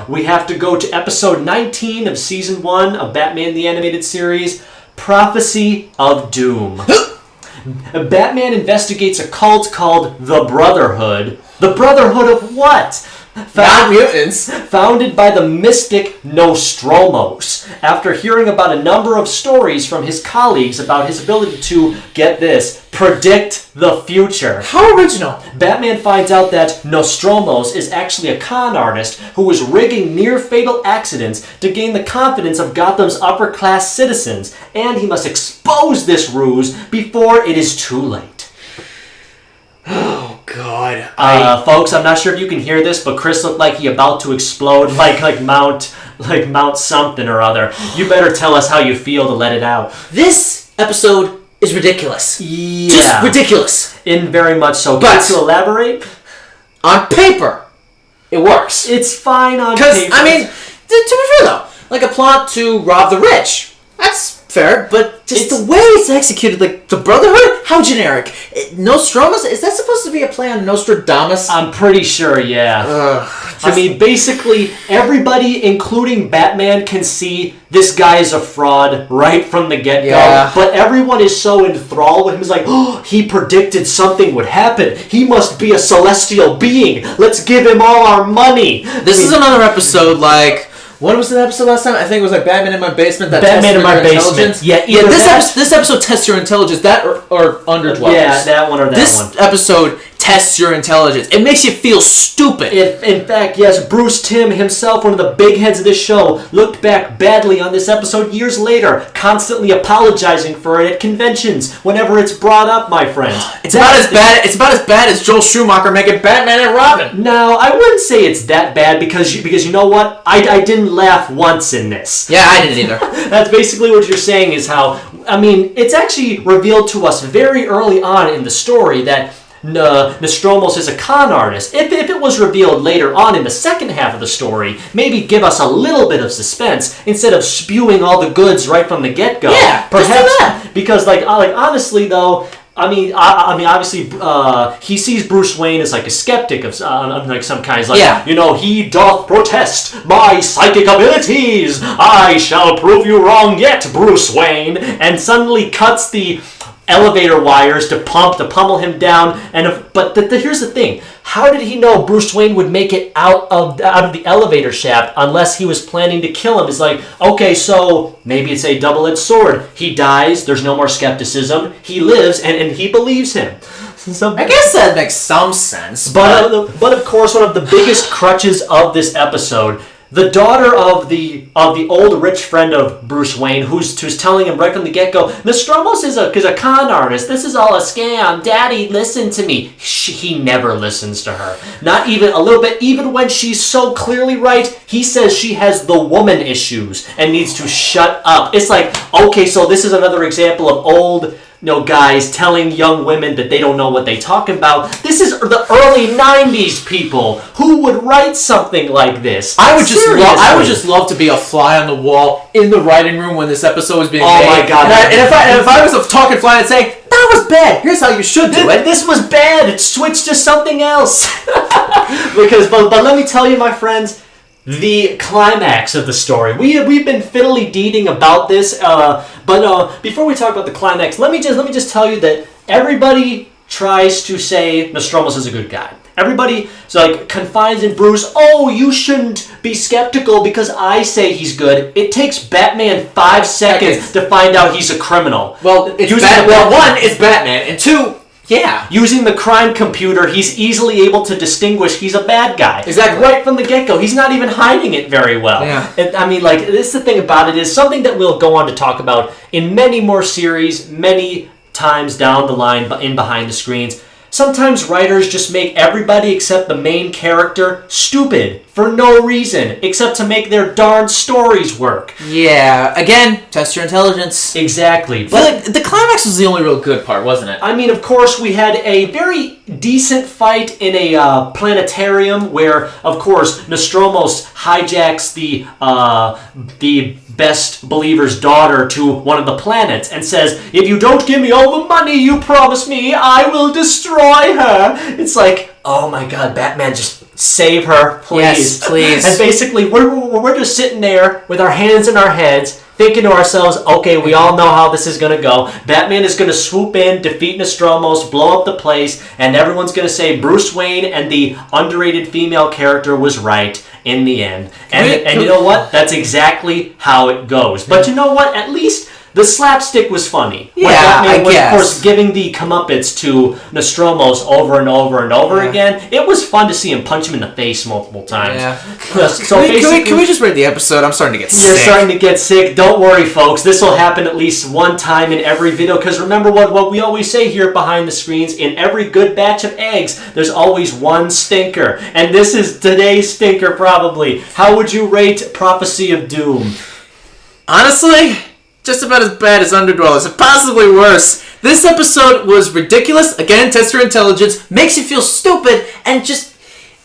We have to go to episode 19 of season 1 of Batman the Animated Series, Prophecy of Doom. Batman investigates a cult called the Brotherhood. The Brotherhood of what? Not mutants. Founded by the mystic Nostromos. After hearing about a number of stories from his colleagues about his ability to, get this, predict the future. How original. Batman finds out that Nostromos is actually a con artist who was rigging near-fatal accidents to gain the confidence of Gotham's upper-class citizens, and he must expose this ruse before it is too late. Oh, God. Folks, I'm not sure if you can hear this, but Chris looked like he about to explode like Mount something or other. You better tell us how you feel to let it out. This episode is ridiculous. Yeah. Just ridiculous. In very much so. But to elaborate? On paper, it works. It's fine on paper. paper. Because, I mean, to be fair though, like a plot to rob the rich. That's fair, but just the way it's executed, like the Brotherhood, how generic. Nostromos, is that supposed to be a play on Nostradamus? I'm pretty sure, yeah. I mean, basically, everybody, including Batman, can see this guy is a fraud right from the get-go. Yeah. But everyone is so enthralled with him. It's like, oh, he predicted something would happen. He must be a celestial being. Let's give him all our money. This is another episode like... What was the episode last time? I think it was like Batman in My Basement. Batman in My Basement. Yeah. This episode tests your intelligence. That or Underdwellers. Yeah, that one or that one. This episode tests your intelligence. It makes you feel stupid. In fact, yes, Bruce Timm himself, one of the big heads of this show, looked back badly on this episode years later, constantly apologizing for it at conventions whenever it's brought up, my friends. It's about as bad as Joel Schumacher making Batman and Robin. No, I wouldn't say it's that bad because you know what? I didn't laugh once in this. Yeah, I didn't either. That's basically what you're saying is how, I mean, it's actually revealed to us very early on in the story that Nostromos is a con artist. If it was revealed later on in the second half of the story, maybe give us a little bit of suspense instead of spewing all the goods right from the get-go. Yeah, perhaps just do that. Because like honestly though, I mean, obviously, he sees Bruce Wayne as like a skeptic of like some kinds. Like, yeah. You know, he doth protest my psychic abilities. I shall prove you wrong yet, Bruce Wayne. And suddenly cuts the elevator wires to pummel him down. But here's the thing: how did he know Bruce Wayne would make it out of the elevator shaft unless he was planning to kill him? It's like, okay, so maybe it's a double-edged sword. He dies, there's no more skepticism. He lives, and he believes him. I guess that makes some sense. But of course, one of the biggest crutches of this episode, the daughter of the old rich friend of Bruce Wayne, who's telling him right from the get-go, Nostromo is a con artist. This is all a scam. Daddy, listen to me. He never listens to her. Not even a little bit. Even when she's so clearly right, he says she has the woman issues and needs to shut up. It's like, okay, so this is another example of old guys telling young women that they don't know what they talk about. This is the early 90s, people. Who would write something like this? I would just love to be a fly on the wall in the writing room when this episode was being made. Oh my god. And if I was a talking fly, I'd say, that was bad. Here's how you should do it. This was bad. It switched to something else. But let me tell you, my friends, the climax of the story. We've been fiddly-deeding about this, but before we talk about the climax, let me just tell you that everybody tries to say Nostromos is a good guy. Everybody confides in Bruce. Oh, you shouldn't be skeptical because I say he's good. It takes Batman 5 seconds to find out he's a criminal. Well, one, it's Batman, and two, yeah. Using the crime computer, he's easily able to distinguish he's a bad guy. Exactly. Right from the get-go. He's not even hiding it very well. Yeah. This is the thing about it, is something that we'll go on to talk about in many more series, many times down the line in Behind the Screens. Sometimes writers just make everybody except the main character stupid for no reason, except to make their darn stories work. Yeah, again, test your intelligence. Exactly. But the climax was the only real good part, wasn't it? I mean, of course, we had a very decent fight in a planetarium where, of course, Nostromos hijacks the best believer's daughter to one of the planets and says, if you don't give me all the money you promised me, I will destroy her. It's like, oh my god, Batman, just save her, please. Yes, please. And basically, we're just sitting there with our hands in our heads, thinking to ourselves, okay, we all know how this is going to go. Batman is going to swoop in, defeat Nostromos, blow up the place, and everyone's going to say Bruce Wayne and the underrated female character was right in the end. And you know what? That's exactly how it goes. But you know what? At least the slapstick was funny. Yeah, Batman was, guess. of course, giving the comeuppance to Nostromos over and over and over again. It was fun to see him punch him in the face multiple times. Yeah. Can we just rate the episode? I'm starting to get sick. You're starting to get sick. Don't worry, folks. This will happen at least one time in every video. Because remember what we always say here Behind the Screens. In every good batch of eggs, there's always one stinker. And this is today's stinker, probably. How would you rate Prophecy of Doom? Honestly, just about as bad as Underdwellers, if possibly worse. This episode was ridiculous. Again, test your intelligence, makes you feel stupid, and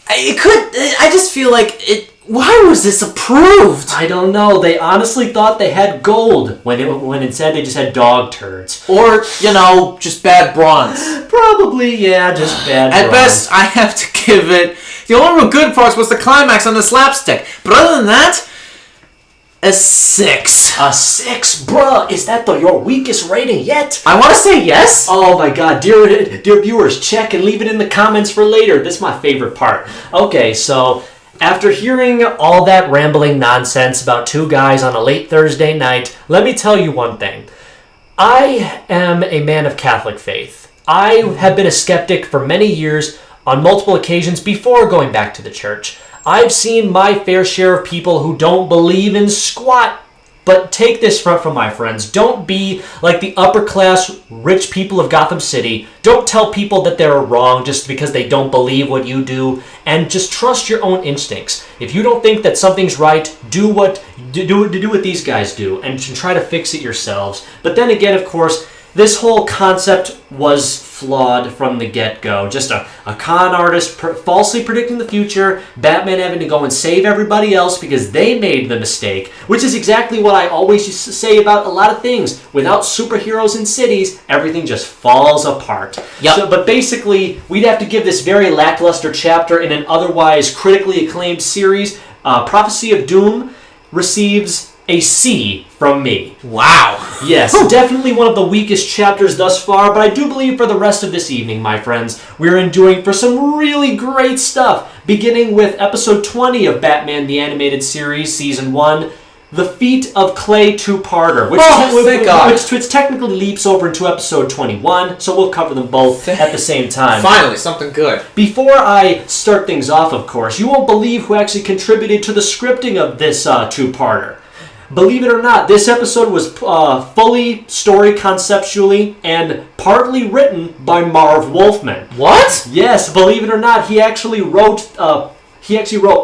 I just feel like it. Why was this approved? I don't know. They honestly thought they had gold when instead they just had dog turds. Or, just bad bronze. Probably, yeah, just bad At bronze. best, I have to give it. The only real good parts was the climax on the slapstick. But other than that, a 6. A 6? Bruh, is that your weakest rating yet? I want to say yes. Oh my god, dear viewers, check and leave it in the comments for later. This is my favorite part. Okay, so after hearing all that rambling nonsense about two guys on a late Thursday night, let me tell you one thing. I am a man of Catholic faith. I have been a skeptic for many years on multiple occasions before going back to the church. I've seen my fair share of people who don't believe in squat. But take this from my friends. Don't be like the upper class rich people of Gotham City. Don't tell people that they're wrong just because they don't believe what you do. And just trust your own instincts. If you don't think that something's right, do what these guys do and try to fix it yourselves. But then again, of course, this whole concept was flawed from the get-go. Just a con artist falsely predicting the future, Batman having to go and save everybody else because they made the mistake, which is exactly what I always used to say about a lot of things. Without superheroes in cities, everything just falls apart. Yep. But basically, we'd have to give this very lackluster chapter in an otherwise critically acclaimed series. Prophecy of Doom receives a C from me. Wow. Yes, definitely one of the weakest chapters thus far, but I do believe for the rest of this evening, my friends, we're enjoying for some really great stuff, beginning with episode 20 of Batman the Animated Series, Season 1, The Feat of Clay two-parter, which technically leaps over into episode 21, so we'll cover them both at the same time. Finally, something good. Before I start things off, of course, you won't believe who actually contributed to the scripting of this two-parter. Believe it or not, this episode was fully story conceptually and partly written by Marv Wolfman. What? Yes, believe it or not, he actually wrote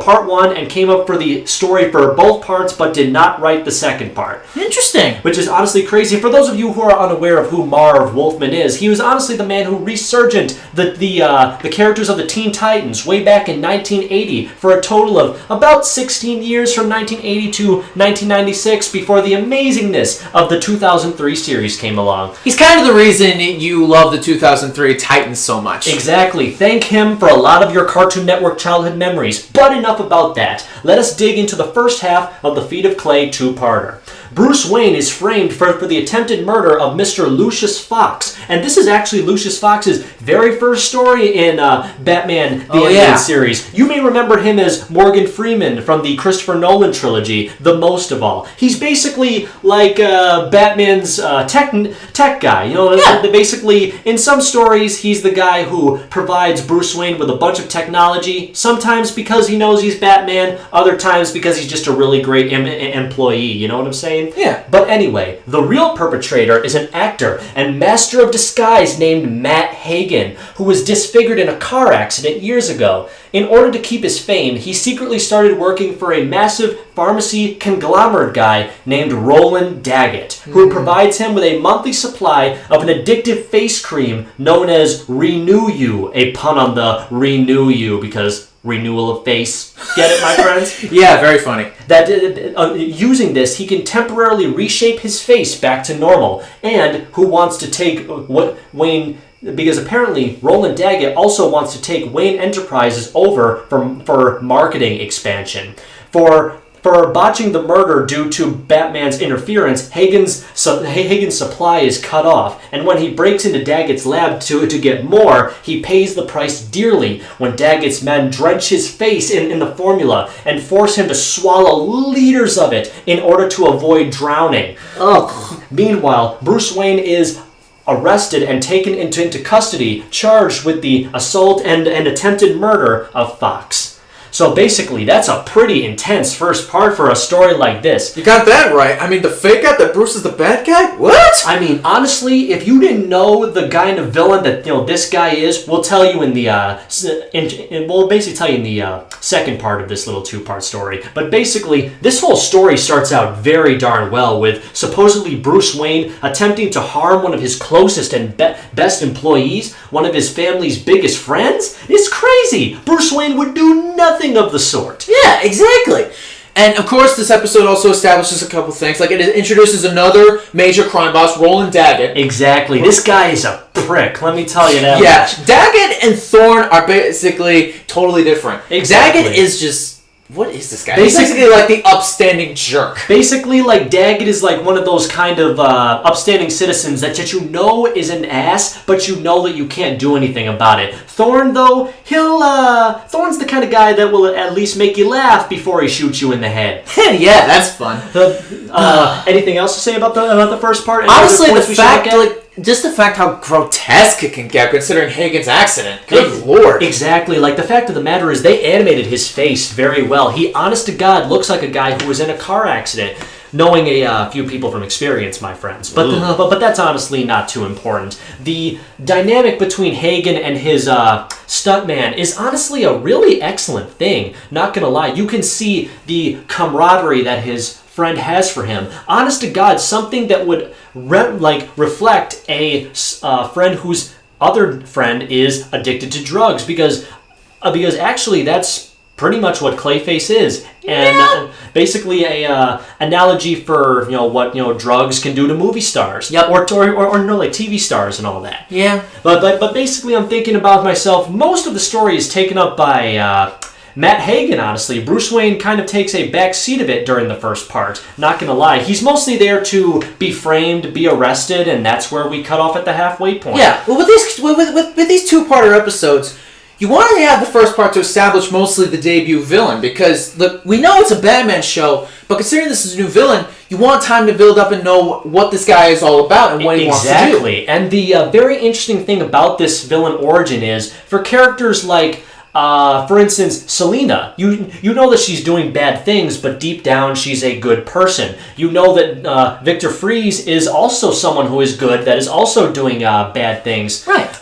part one and came up for the story for both parts, but did not write the second part. Interesting. Which is honestly crazy. For those of you who are unaware of who Marv Wolfman is, he was honestly the man who resurgent the characters of the Teen Titans way back in 1980 for a total of about 16 years from 1980 to 1996 before the amazingness of the 2003 series came along. He's kind of the reason you love the 2003 Titans so much. Exactly. Thank him for a lot of your Cartoon Network childhood memories. But enough about that. Let us dig into the first half of the Feat of Clay two-parter. Bruce Wayne is framed for the attempted murder of Mr. Lucius Fox. And this is actually Lucius Fox's very first story in Batman the Animated Series. You may remember him as Morgan Freeman from the Christopher Nolan trilogy, The Most of All. He's basically like Batman's tech guy. You know, basically, in some stories, he's the guy who provides Bruce Wayne with a bunch of technology, sometimes because he knows he's Batman, other times because he's just a really great employee. You know what I'm saying? Yeah. But anyway, the real perpetrator is an actor and master of disguise named Matt Hagen, who was disfigured in a car accident years ago. In order to keep his fame, he secretly started working for a massive pharmacy conglomerate guy named Roland Daggett, who provides him with a monthly supply of an addictive face cream known as Renew You, a pun on the Renew You, because renewal of face. Get it, my friends? Yeah, very funny. That using this, he can temporarily reshape his face back to normal. And who wants to take what Wayne... Because apparently Roland Daggett also wants to take Wayne Enterprises over for marketing expansion. For botching the murder due to Batman's interference, Hagen's supply is cut off, and when he breaks into Daggett's lab to get more, he pays the price dearly when Daggett's men drench his face in the formula and force him to swallow liters of it in order to avoid drowning. Ugh. Meanwhile, Bruce Wayne is arrested and taken into custody, charged with the assault and attempted murder of Fox. So basically, that's a pretty intense first part for a story like this. You got that right. I mean, the fake out that Bruce is the bad guy? What? I mean, honestly, if you didn't know the kind of villain that this guy is, we'll tell you in the we'll basically tell you in the second part of this little two-part story. But basically, this whole story starts out very darn well with supposedly Bruce Wayne attempting to harm one of his closest and best employees, one of his family's biggest friends. It's crazy. Bruce Wayne would do nothing of the sort. Yeah, exactly. And of course, this episode also establishes a couple things. Like, it introduces another major crime boss, Roland Daggett. Exactly. This guy is a prick, let me tell you that. Yeah, Daggett and Thorne are basically totally different. Exactly. Daggett is just... What is this guy? He's basically like the upstanding jerk. Basically, like, Daggett is like one of those kind of upstanding citizens that you know is an ass, but you know that you can't do anything about it. Thorne, though, Thorne's the kind of guy that will at least make you laugh before he shoots you in the head. Yeah, that's fun. Anything else to say about the first part? Honestly, just the fact how grotesque it can get considering Hagen's accident. Good lord. Exactly. Like, the fact of the matter is they animated his face very well. He, honest to God, looks like a guy who was in a car accident. Knowing a few people from experience, my friends. But that's honestly not too important. The dynamic between Hagen and his stuntman is honestly a really excellent thing. Not gonna lie. You can see the camaraderie that his friend has for him. Honest to God, something that would reflect a friend whose other friend is addicted to drugs, because actually that's pretty much what Clayface is, and basically a analogy for what drugs can do to movie stars, or like TV stars and all that. Yeah. But basically, I'm thinking about myself. Most of the story is taken up by Matt Hagen, honestly. Bruce Wayne kind of takes a back seat of it during the first part. Not gonna lie. He's mostly there to be framed, be arrested, and that's where we cut off at the halfway point. Yeah, well, with these two-parter episodes, you want to have the first part to establish mostly the debut villain, because look, we know it's a Batman show, but considering this is a new villain, you want time to build up and know what this guy is all about and what he wants to do. Exactly. And the very interesting thing about this villain origin is, for characters like, for instance, Selina, you know that she's doing bad things, but deep down she's a good person. You know that Victor Fries is also someone who is good, that is also doing bad things. Right.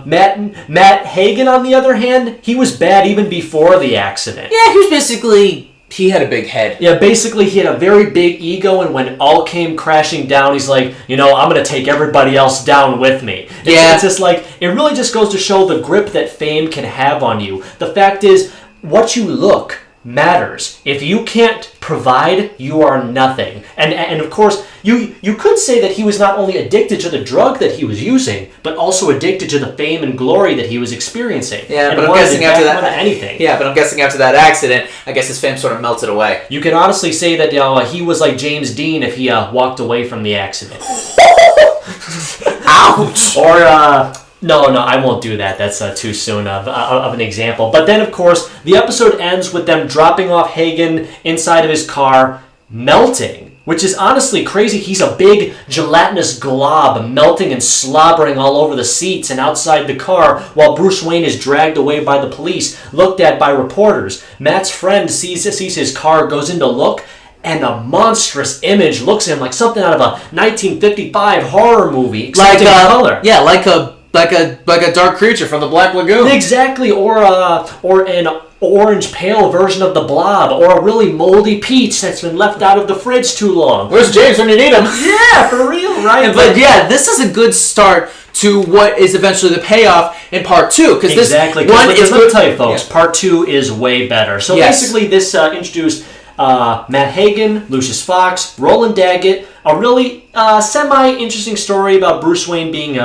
Matt Hagen, on the other hand, he was bad even before the accident. Yeah, he was basically... He had a big head. Yeah, basically he had a very big ego, and when it all came crashing down, he's like, I'm going to take everybody else down with me. It's just like, it really just goes to show the grip that fame can have on you. The fact is, what you look matters. If you can't provide, you are nothing. And of course, you could say that he was not only addicted to the drug that he was using, but also addicted to the fame and glory that he was experiencing. Yeah, and but I'm guessing after that, anything. Yeah, but I'm guessing after that accident, I guess his fame sort of melted away. You can honestly say that he was like James Dean if he walked away from the accident. Ouch! Or No, I won't do that. That's too soon of an example. But then, of course, the episode ends with them dropping off Hagen inside of his car, melting, which is honestly crazy. He's a big gelatinous glob, melting and slobbering all over the seats and outside the car, while Bruce Wayne is dragged away by the police, looked at by reporters. Matt's friend sees his car, goes in to look, and a monstrous image looks at him like something out of a 1955 horror movie, except in color. Yeah, like a dark creature from the Black Lagoon. Exactly, or an orange pale version of the Blob, or a really moldy peach that's been left out of the fridge too long. Where's James when you need him? Yeah, for real, right? But yeah, this is a good start to what is eventually the payoff in part 2. Exactly. Let me tell you, folks, part 2 is way better. So basically, this introduced Matt Hagen, Lucius Fox, Roland Daggett, a really semi-interesting story about Bruce Wayne being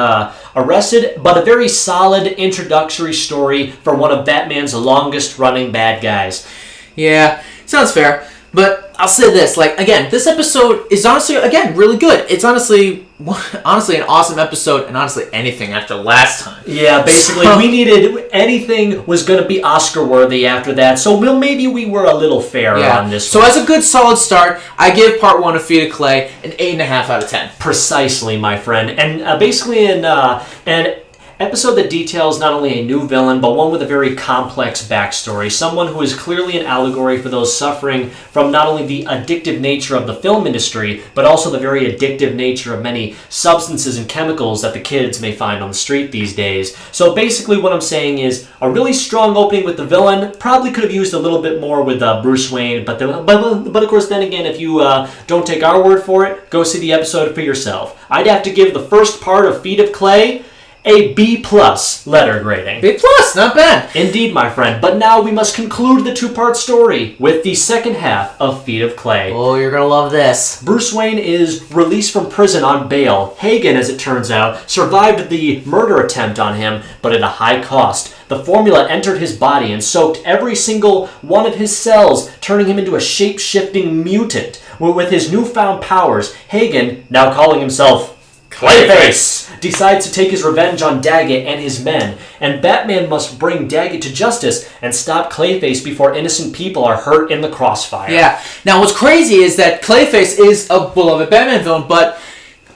arrested, but a very solid introductory story for one of Batman's longest-running bad guys. Yeah, sounds fair. But I'll say this, again, this episode is honestly, again, really good. It's honestly an awesome episode, and honestly anything after last time. Yeah, basically, we needed, anything was going to be Oscar-worthy after that, so maybe we were a little fair on this one. So as a good solid start, I give part 1 of Feet of Clay an 8.5 out of 10. Precisely, my friend. And basically an episode that details not only a new villain, but one with a very complex backstory. Someone who is clearly an allegory for those suffering from not only the addictive nature of the film industry, but also the very addictive nature of many substances and chemicals that the kids may find on the street these days. So basically what I'm saying is, a really strong opening with the villain, probably could have used a little bit more with Bruce Wayne, but of course then again, if you don't take our word for it, go see the episode for yourself. I'd have to give the first part of Feet of Clay a B+ letter grading. B+, not bad. Indeed, my friend. But now we must conclude the 2-part story with the second half of Feet of Clay. Oh, you're gonna love this. Bruce Wayne is released from prison on bail. Hagen, as it turns out, survived the murder attempt on him, but at a high cost. The formula entered his body and soaked every single one of his cells, turning him into a shape-shifting mutant. With his newfound powers, Hagen, now calling himself Clayface, decides to take his revenge on Daggett and his men, and Batman must bring Daggett to justice and stop Clayface before innocent people are hurt in the crossfire. Yeah. Now, what's crazy is that Clayface is a beloved Batman villain, but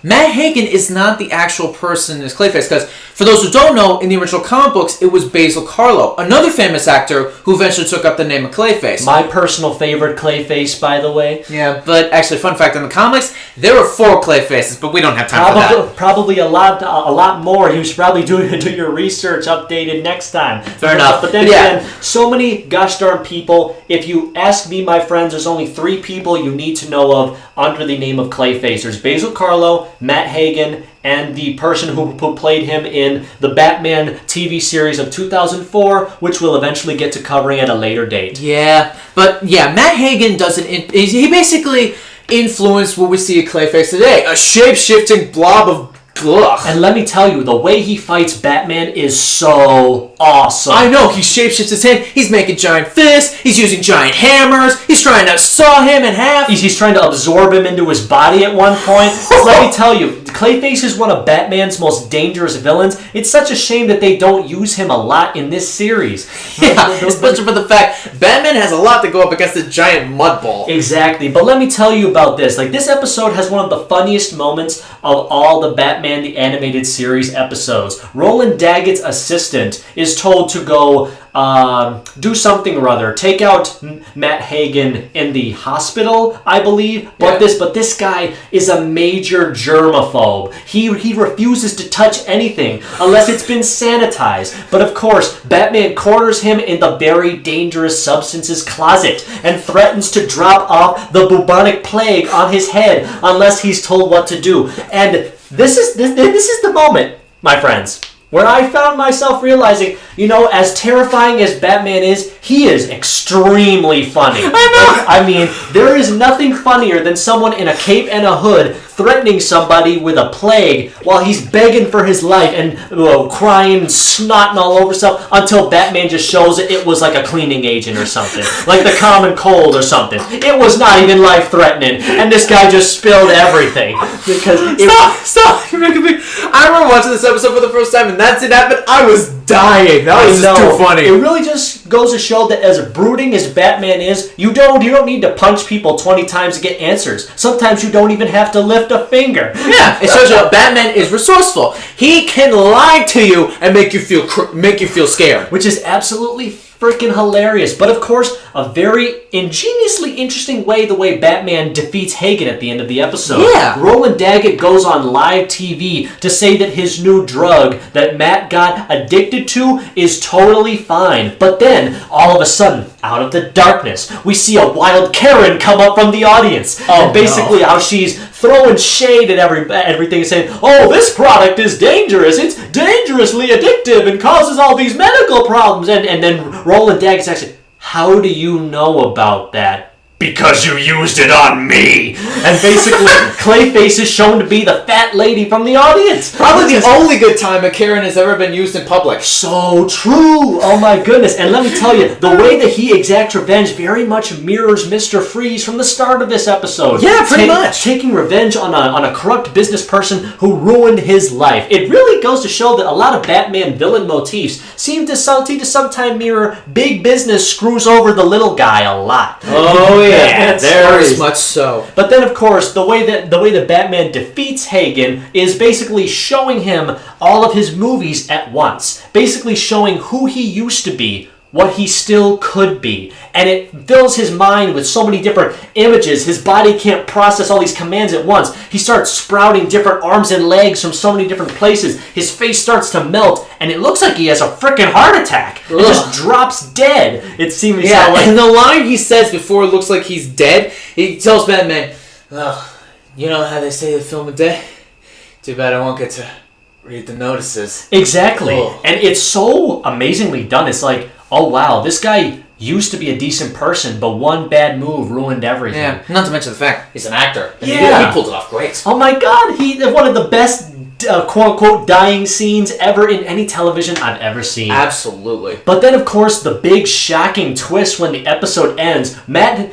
Matt Hagen is not the actual person as Clayface, because for those who don't know, in the original comic books, it was Basil Karlo, another famous actor who eventually took up the name of Clayface. My personal favorite Clayface, by the way. Yeah, but actually, fun fact, in the comics, there were 4 Clayfaces, but we don't have time for that. Probably a lot more. You should probably do your research updated next time. Fair enough. But then again, so many gosh darn people. If you ask me, my friends, there's only 3 people you need to know of under the name of Clayface. There's Basil Karlo, Matt Hagen, and the person who played him in the Batman TV series of 2004, which we'll eventually get to covering at a later date. Yeah, but yeah, Matt Hagen doesn't... He basically influenced what we see at Clayface today. A shape-shifting blob of Ugh. And let me tell you, the way he fights Batman is so awesome. I know, he shapeshifts his hand, he's making giant fists, he's using giant hammers, he's trying to saw him in half. He's trying to absorb him into his body at one point. Let me tell you, Clayface is one of Batman's most dangerous villains. It's such a shame that they don't use him a lot in this series. Yeah, especially for the fact Batman has a lot to go up against this giant mud ball. Exactly, but let me tell you about this. Like, this episode has one of the funniest moments of all the Batman the Animated Series episodes. Roland Daggett's assistant is told to go do something or other. Take out Matt Hagen in the hospital, I believe. But this guy is a major germaphobe. He refuses to touch anything unless it's been sanitized. But of course, Batman corners him in the very dangerous substances closet and threatens to drop off the bubonic plague on his head unless he's told what to do. And this is the moment, my friends, where I found myself realizing, as terrifying as Batman is, he is extremely funny. I mean, there is nothing funnier than someone in a cape and a hood threatening somebody with a plague while he's begging for his life and crying, snotting all over himself until Batman just shows it was like a cleaning agent or something. Like the common cold or something. It was not even life-threatening, and this guy just spilled everything. Stop! You're making me... I remember watching this episode for the first time, and that's it happened. I was dying. That was just too funny. It really just goes to show that as brooding as Batman is, you don't need to punch people 20 times to get answers. Sometimes you don't even have to lift a finger. Yeah, it shows you that Batman is resourceful. He can lie to you and make you feel scared, which is absolutely freaking hilarious. But of course, a very ingeniously interesting way, the way Batman defeats Hagen at the end of the episode. Yeah. Roland Daggett goes on live TV to say that his new drug that Matt got addicted to is totally fine. But then, all of a sudden, out of the darkness, we see a wild Karen come up from the audience. And basically how she's throwing shade at everything and saying, oh, this product is dangerous. It's dangerously addictive and causes all these medical problems. And then Roland Daggett's actually, how do you know about that? Because you used it on me. And basically, Clayface is shown to be the fat lady from the audience. Probably the only good time a Karen has ever been used in public. So true. Oh my goodness. And let me tell you, the way that he exacts revenge very much mirrors Mr. Freeze from the start of this episode. Yeah, pretty much. Taking revenge on a corrupt business person who ruined his life. It really goes to show that a lot of Batman villain motifs seem to sometimes mirror big business screws over the little guy a lot. Oh yeah, very much so. But then, of course, the way that Batman defeats Hagen is basically showing him all of his movies at once. Basically showing who he used to be, what he still could be. And it fills his mind with so many different images. His body can't process all these commands at once. He starts sprouting different arms and legs from so many different places. His face starts to melt, and it looks like he has a freaking heart attack. It just drops dead. It seems like... And the line he says before it looks like he's dead, he tells Batman, well, you know how they say the film a day? Too bad I won't get to read the notices. Exactly. And it's so amazingly done. It's like, oh wow, this guy used to be a decent person, but one bad move ruined everything. Yeah, not to mention the fact he's an actor. And yeah. He pulled it off great. Oh my god, he one of the best quote-unquote dying scenes ever in any television I've ever seen. Absolutely. But then, of course, the big shocking twist when the episode ends, Matt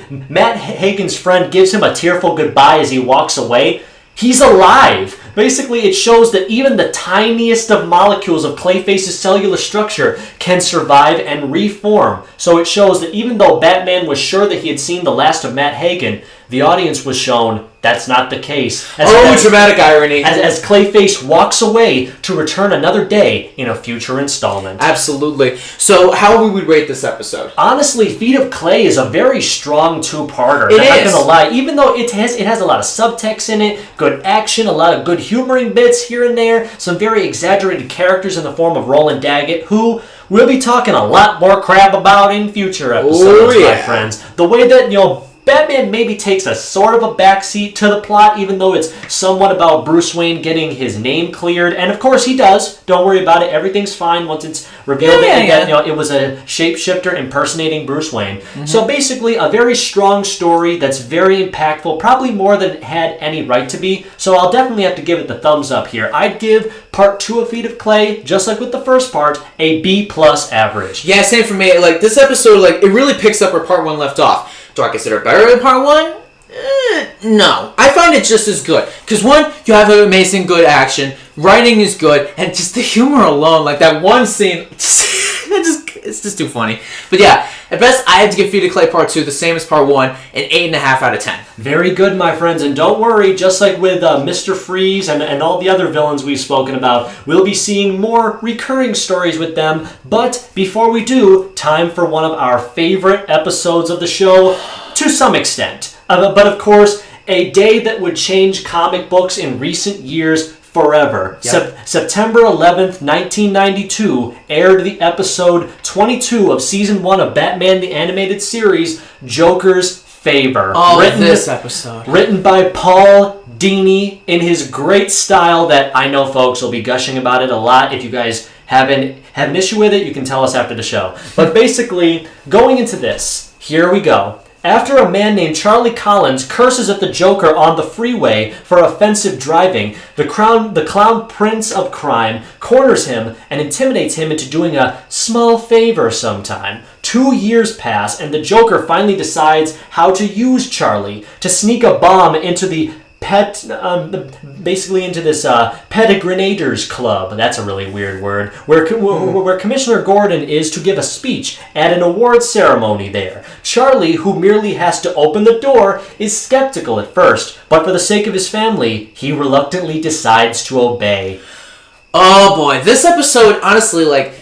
Hagen's friend gives him a tearful goodbye as he walks away. He's alive. Basically, it shows that even the tiniest of molecules of Clayface's cellular structure can survive and reform. So it shows that even though Batman was sure that he had seen the last of Matt Hagen, the audience was shown that's not the case. Dramatic irony. As Clayface walks away to return another day in a future installment. Absolutely. So how would we rate this episode? Honestly, Feet of Clay is a very strong two-parter. I'm not gonna lie. Even though it has a lot of subtext in it, good action, a lot of good humoring bits here and there, some very exaggerated characters in the form of Roland Daggett, who we'll be talking a lot more crap about in future episodes, my friends. The way that, Batman maybe takes a sort of a backseat to the plot, even though it's somewhat about Bruce Wayne getting his name cleared. And of course he does. Don't worry about it. Everything's fine once it's revealed that it was a shapeshifter impersonating Bruce Wayne. Mm-hmm. So basically a very strong story that's very impactful, probably more than it had any right to be. So I'll definitely have to give it the thumbs up here. I'd give part 2 of Feet of Clay, just like with the first part, a B+ average. Yeah, same for me. Like, this episode, like, it really picks up where part 1 left off. Do I consider it better than part 1? No. I find it just as good. Because, one, you have an amazing good action, writing is good, and just the humor alone, like that one scene, it's just too funny. But yeah, at best, I had to give Feet of Clay Part 2 the same as Part 1, an 8.5 out of 10. Very good, my friends, and don't worry, just like with Mr. Freeze and all the other villains we've spoken about, we'll be seeing more recurring stories with them. But before we do, time for one of our favorite episodes of the show, to some extent. But of course, a day that would change comic books in recent years forever. Yep. September 11th, 1992, aired the episode 22 of Season 1 of Batman the Animated Series, Joker's Favor. Oh, this episode. Written by Paul Dini in his great style that I know folks will be gushing about it a lot. If you guys have an issue with it, you can tell us after the show. But basically, going into this, here we go. After a man named Charlie Collins curses at the Joker on the freeway for offensive driving, the clown prince of crime corners him and intimidates him into doing a small favor sometime. 2 years pass, and the Joker finally decides how to use Charlie to sneak a bomb into the into this Pet Grenadiers Club. That's a really weird word. Where Commissioner Gordon is to give a speech at an awards ceremony there. Charlie, who merely has to open the door, is skeptical at first, but for the sake of his family, he reluctantly decides to obey. Oh boy, this episode, honestly, like,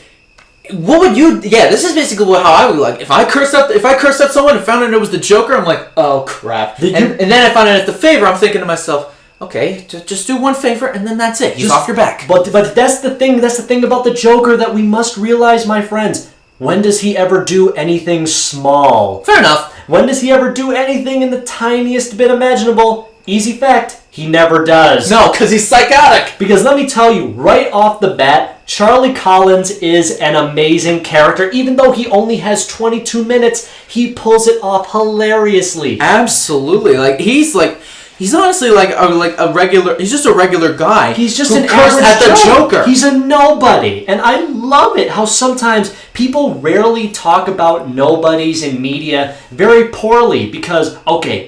what would you? Yeah, this is basically how I would like. If I cursed at someone and found out it was the Joker, I'm like, oh crap. And then I found out it's the favor. I'm thinking to myself, okay, just do one favor and then that's it. He's off your back. But that's the thing. That's the thing about the Joker that we must realize, my friends. When does he ever do anything small? Fair enough. When does he ever do anything in the tiniest bit imaginable? Easy fact, he never does. No, because he's psychotic. Because let me tell you, right off the bat, Charlie Collins is an amazing character. Even though he only has 22 minutes, he pulls it off hilariously. Absolutely. He's honestly a regular. He's just a regular guy. He's just who an cursed average at the Joker. He's a nobody, and I love it how sometimes people rarely talk about nobodies in media very poorly. Because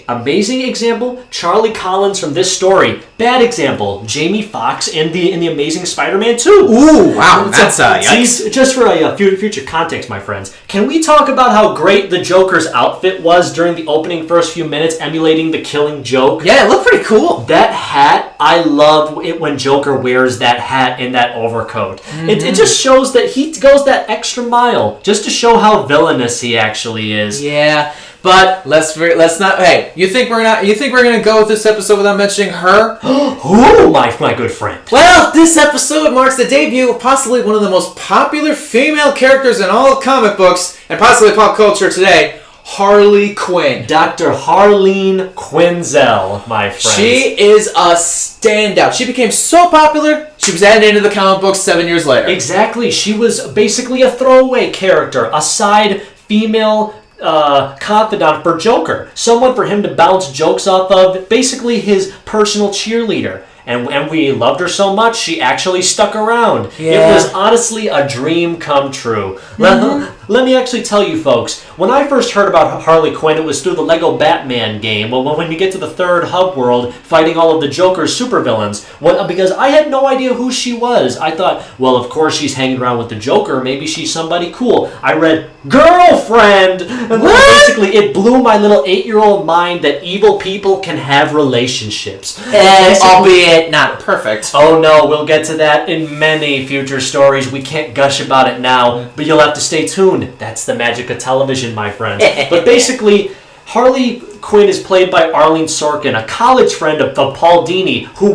amazing example, Charlie Collins from this story. Bad example, Jamie Foxx in the Amazing Spider-Man 2. Ooh, wow, that's yikes. Just for a future context, my friends, can we talk about how great the Joker's outfit was during the opening first few minutes, emulating the Killing Joke? Yeah, it looked pretty cool. That hat, I love it when Joker wears that hat in that overcoat. Mm-hmm. It just shows that he goes that extra mile just to show how villainous he actually is. Yeah, but let's not. Hey, you think we're gonna go with this episode without mentioning her? Who, my good friend? Well, this episode marks the debut of possibly one of the most popular female characters in all of comic books and possibly pop culture today. Harley Quinn. Dr. Harleen Quinzel, my friend. She is a standout. She became so popular, she was added into the comic books 7 years later. Exactly. She was basically a throwaway character, a side female confidant for Joker. Someone for him to bounce jokes off of, basically his personal cheerleader. And we loved her so much, she actually stuck around. Yeah. It was honestly a dream come true. Mm-hmm. Let me actually tell you folks, when I first heard about Harley Quinn, it was through the Lego Batman game. Well, when you get to the third hub world, fighting all of the Joker's supervillains. Because I had no idea who she was. I thought, well, of course she's hanging around with the Joker. Maybe she's somebody cool. I read, girlfriend! And basically, it blew my little 8-year-old mind that evil people can have relationships. Albeit not perfect. Oh no, we'll get to that in many future stories. We can't gush about it now, but you'll have to stay tuned. That's the magic of television, my friends. But basically, Harley Quinn is played by Arlene Sorkin, a college friend of Paul Dini, who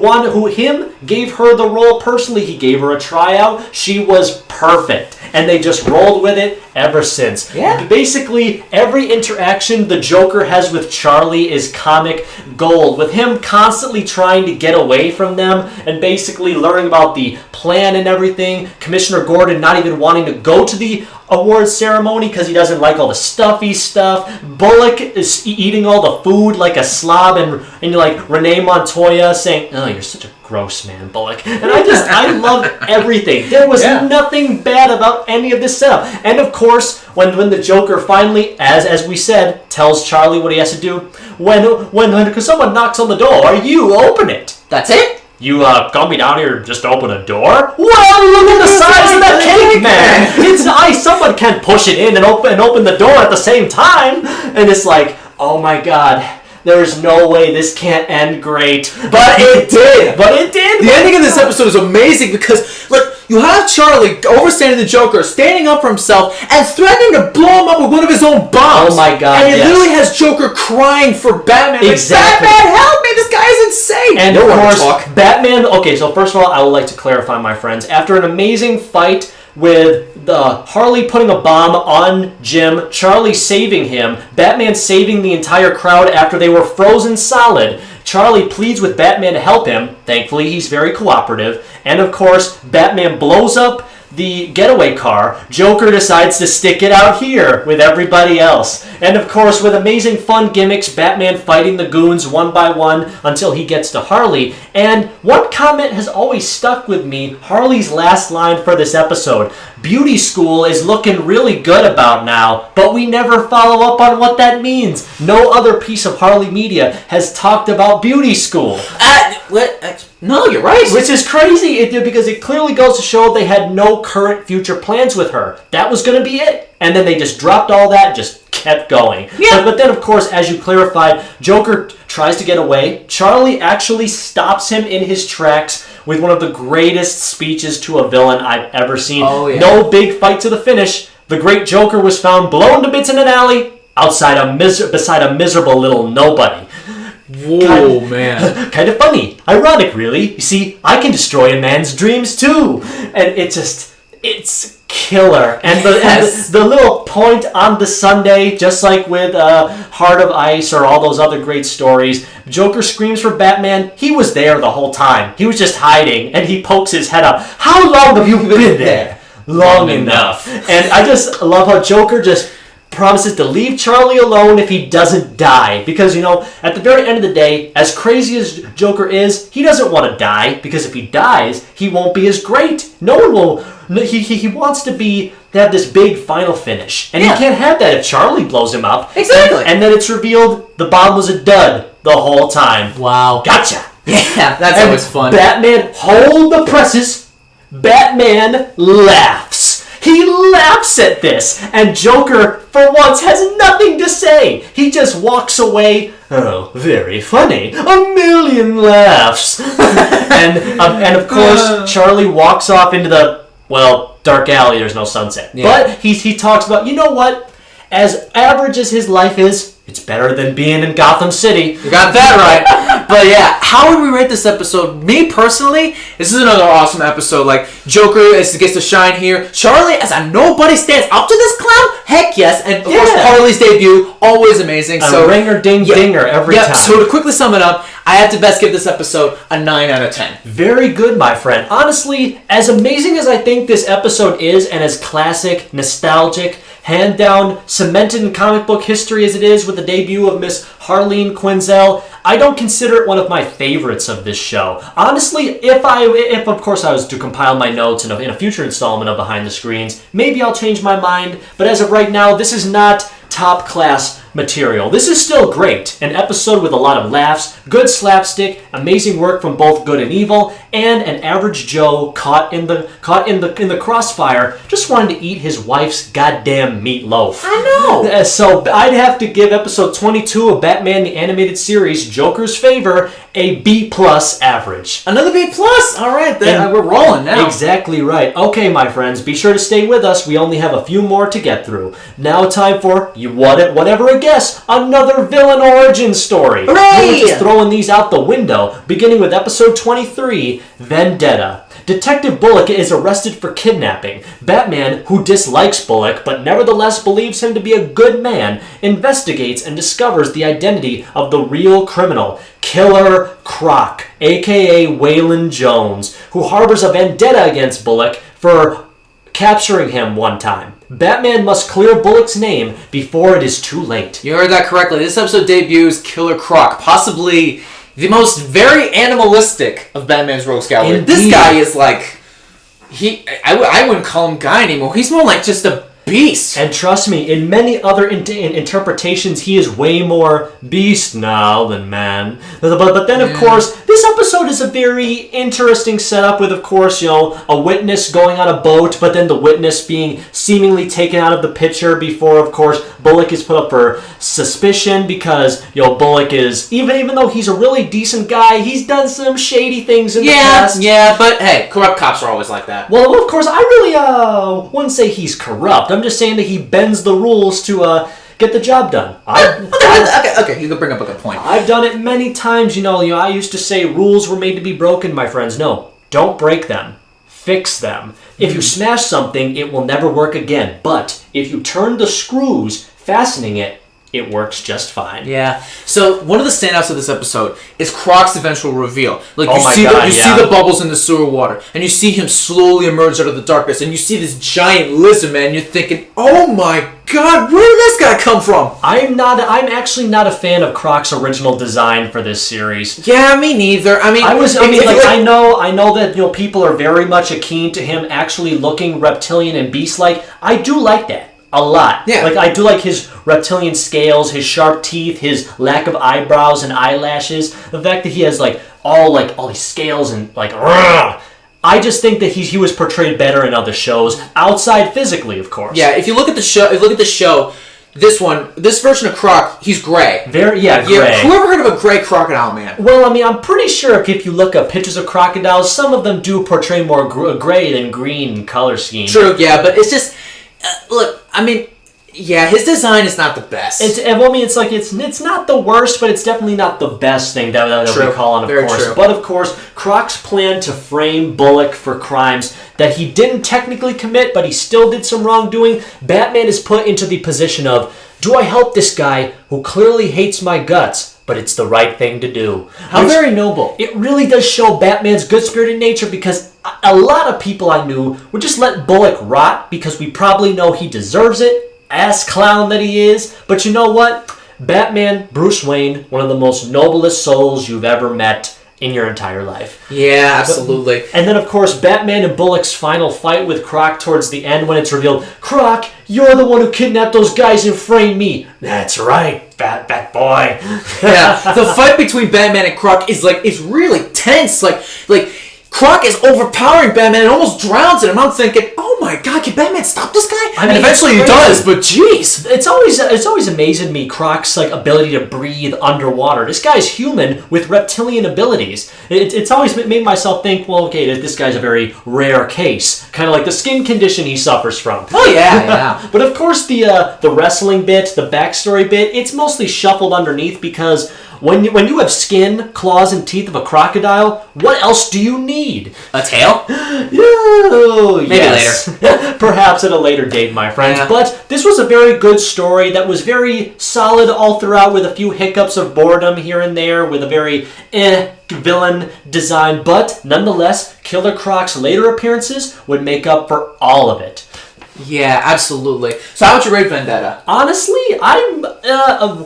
gave her the role personally. He gave her a tryout. She was perfect. and they just rolled with it ever since. Yeah. Basically, every interaction the Joker has with Charlie is comic gold, with him constantly trying to get away from them and basically learning about the plan and everything. Commissioner Gordon not even wanting to go to the award ceremony because he doesn't like all the stuffy stuff. Bullock is eating all the food like a slob, and you're like Renee Montoya saying, "Oh, you're such a gross man, Bullock." And I loved everything. There was nothing bad about any of this setup. And of course, when the Joker finally, as we said, tells Charlie what he has to do, when someone knocks on the door, you open it. That's it? You got me down here just to open a door? Well, look at the size of that cake, man! It's nice. Someone can push it in and open the door at the same time. And it's like, oh my god, there is no way this can't end great. But it did. The ending of this episode is amazing because, like, you have Charlie overstanding the Joker, standing up for himself, and threatening to blow him up with one of his own bombs. Oh my god, And it literally has Joker crying for Batman. Exactly. Like, Batman, help me! This guy is insane! And of course, Batman... Okay, so first of all, I would like to clarify, my friends. After an amazing fight with Harley putting a bomb on Jim, Charlie saving him, Batman saving the entire crowd after they were frozen solid, Charlie pleads with Batman to help him. Thankfully, he's very cooperative. And of course, Batman blows up the getaway car. Joker decides to stick it out here with everybody else. And of course, with amazing fun gimmicks, Batman fighting the goons one by one until he gets to Harley. And one comment has always stuck with me, Harley's last line for this episode. Beauty school is looking really good about now, but we never follow up on what that means. No other piece of Harley media has talked about beauty school. No, you're right. Which is crazy because it clearly goes to show they had no current future plans with her. That was going to be it. And then they just dropped all that and just kept going. Yeah. But then, of course, as you clarified, Joker tries to get away. Charlie actually stops him in his tracks with one of the greatest speeches to a villain I've ever seen. Oh, yeah. No big fight to the finish. The great Joker was found blown to bits in an alley beside a miserable little nobody. Whoa, man. Kind of funny. Ironic, really. You see, I can destroy a man's dreams, too. And it's killer. And the little point on the Sunday, just like with Heart of Ice or all those other great stories, Joker screams for Batman. He was there the whole time. He was just hiding, and he pokes his head up. How long have you been there? Long enough. And I just love how Joker just promises to leave Charlie alone if he doesn't die. Because, at the very end of the day, as crazy as Joker is, he doesn't want to die, because if he dies, he won't be as great. No one will... He wants to have this big final finish. And he can't have that if Charlie blows him up. Exactly. And then it's revealed the bomb was a dud the whole time. Wow. Gotcha. Yeah, that's always fun. Batman, hold the presses. Batman laughs. He laughs at this, and Joker, for once, has nothing to say. He just walks away. Oh, very funny. A million laughs. and of course, Charlie walks off into the, dark alley. There's no sunset. Yeah. But he talks about, you know what? As average as his life is, it's better than being in Gotham City. You got that right. But yeah, how would we rate this episode? Me personally, this is another awesome episode. Like, Joker gets to shine here. Charlie, as a nobody, stands up to this clown. Heck yes. And of course, Harley's debut, always amazing. So ringer ding dinger every time. So to quickly sum it up, I have to best give this episode a 9 out of 10. Very good, my friend. Honestly, as amazing as I think this episode is, and as classic, nostalgic, hand down, cemented in comic book history as it is with the debut of Miss Harleen Quinzel, I don't consider it one of my favorites of this show. Honestly, if of course I was to compile my notes in a future installment of Behind the Screens, maybe I'll change my mind. But as of right now, this is not top class material. This is still great. An episode with a lot of laughs, good slapstick, amazing work from both good and evil, and an average Joe caught in the crossfire, just wanting to eat his wife's goddamn meatloaf. I know. So I'd have to give episode 22 of Batman the Animated Series, Joker's Favor, a B+ average. Another B+. All right, then we're rolling now. Exactly right. Okay, my friends, be sure to stay with us. We only have a few more to get through. Now time for whatever a guess, another villain origin story. Hooray! We're just throwing these out the window, beginning with episode 23, Vendetta. Detective Bullock is arrested for kidnapping. Batman, who dislikes Bullock but nevertheless believes him to be a good man, investigates and discovers the identity of the real criminal, Killer Croc, aka Waylon Jones, who harbors a vendetta against Bullock for capturing him one time. Batman must clear Bullock's name before it is too late. You heard that correctly. This episode debuts Killer Croc, possibly the most very animalistic of Batman's rogues gallery. Indeed. This guy is like, I wouldn't call him guy anymore. He's more like just a beast. And trust me, in many other interpretations, he is way more beast now than man. But then, of course, this episode is a very interesting setup with, of course, a witness going on a boat, but then the witness being seemingly taken out of the picture before, of course, Bullock is put up for suspicion because, Bullock is, even though he's a really decent guy, he's done some shady things in the past. Yeah, but hey, corrupt cops are always like that. Well, of course, I really wouldn't say he's corrupt. I'm just saying that he bends the rules to get the job done. Okay, you can bring up a good point. I've done it many times. I used to say rules were made to be broken, my friends. No, don't break them. Fix them. If you smash something, it will never work again. But if you turn the screws fastening it, it works just fine. Yeah. So one of the standouts of this episode is Croc's eventual reveal. Like Oh you my see God, you see the bubbles in the sewer water, and you see him slowly emerge out of the darkness, and you see this giant lizard man. And you're thinking, "Oh my God, where did this guy come from?" I'm actually not a fan of Croc's original design for this series. Yeah, me neither. I know that people are very much keen to him actually looking reptilian and beast-like. I do like that a lot. Yeah. Like, I do like his reptilian scales, his sharp teeth, his lack of eyebrows and eyelashes, the fact that he has all these scales and rah! I just think that he was portrayed better in other shows, outside physically, of course. Yeah, if you look at the show, this version of Croc, he's gray. Gray. Whoever heard of a gray crocodile man? Well, I'm pretty sure if you look up pictures of crocodiles, some of them do portray more gray than green color scheme. True, yeah, but it's just... his design is not the best. It's not the worst, but it's definitely not the best thing that we call on, of Very course. true. But, of course, Croc's plan to frame Bullock for crimes that he didn't technically commit, but he still did some wrongdoing, Batman is put into the position of, do I help this guy who clearly hates my guts, but it's the right thing to do? How very noble. It really does show Batman's good-spirited nature because a lot of people I knew would just let Bullock rot because we probably know he deserves it, ass clown that he is. But you know what? Batman, Bruce Wayne, one of the most noblest souls you've ever met in your entire life. Yeah, absolutely. And then, of course, Batman and Bullock's final fight with Croc towards the end when it's revealed, Croc, you're the one who kidnapped those guys and framed me. That's right, Bat boy. Yeah, the fight between Batman and Croc is really tense. Like Croc is overpowering Batman and almost drowns him. I'm thinking, oh my God, can Batman stop this guy? And eventually he does, but jeez. It's always amazed me Croc's ability to breathe underwater. This guy's human with reptilian abilities. It's always made myself think, well, okay, this guy's a very rare case. Kind of like the skin condition he suffers from. Oh yeah. But of course the wrestling bit, the backstory bit, it's mostly shuffled underneath because when you have skin, claws, and teeth of a crocodile, what else do you need? A tail? Maybe later. Perhaps at a later date, my friends. Yeah. But this was a very good story that was very solid all throughout with a few hiccups of boredom here and there with a very villain design. But nonetheless, Killer Croc's later appearances would make up for all of it. Yeah, absolutely. So how would you rate Vendetta? Honestly, I'm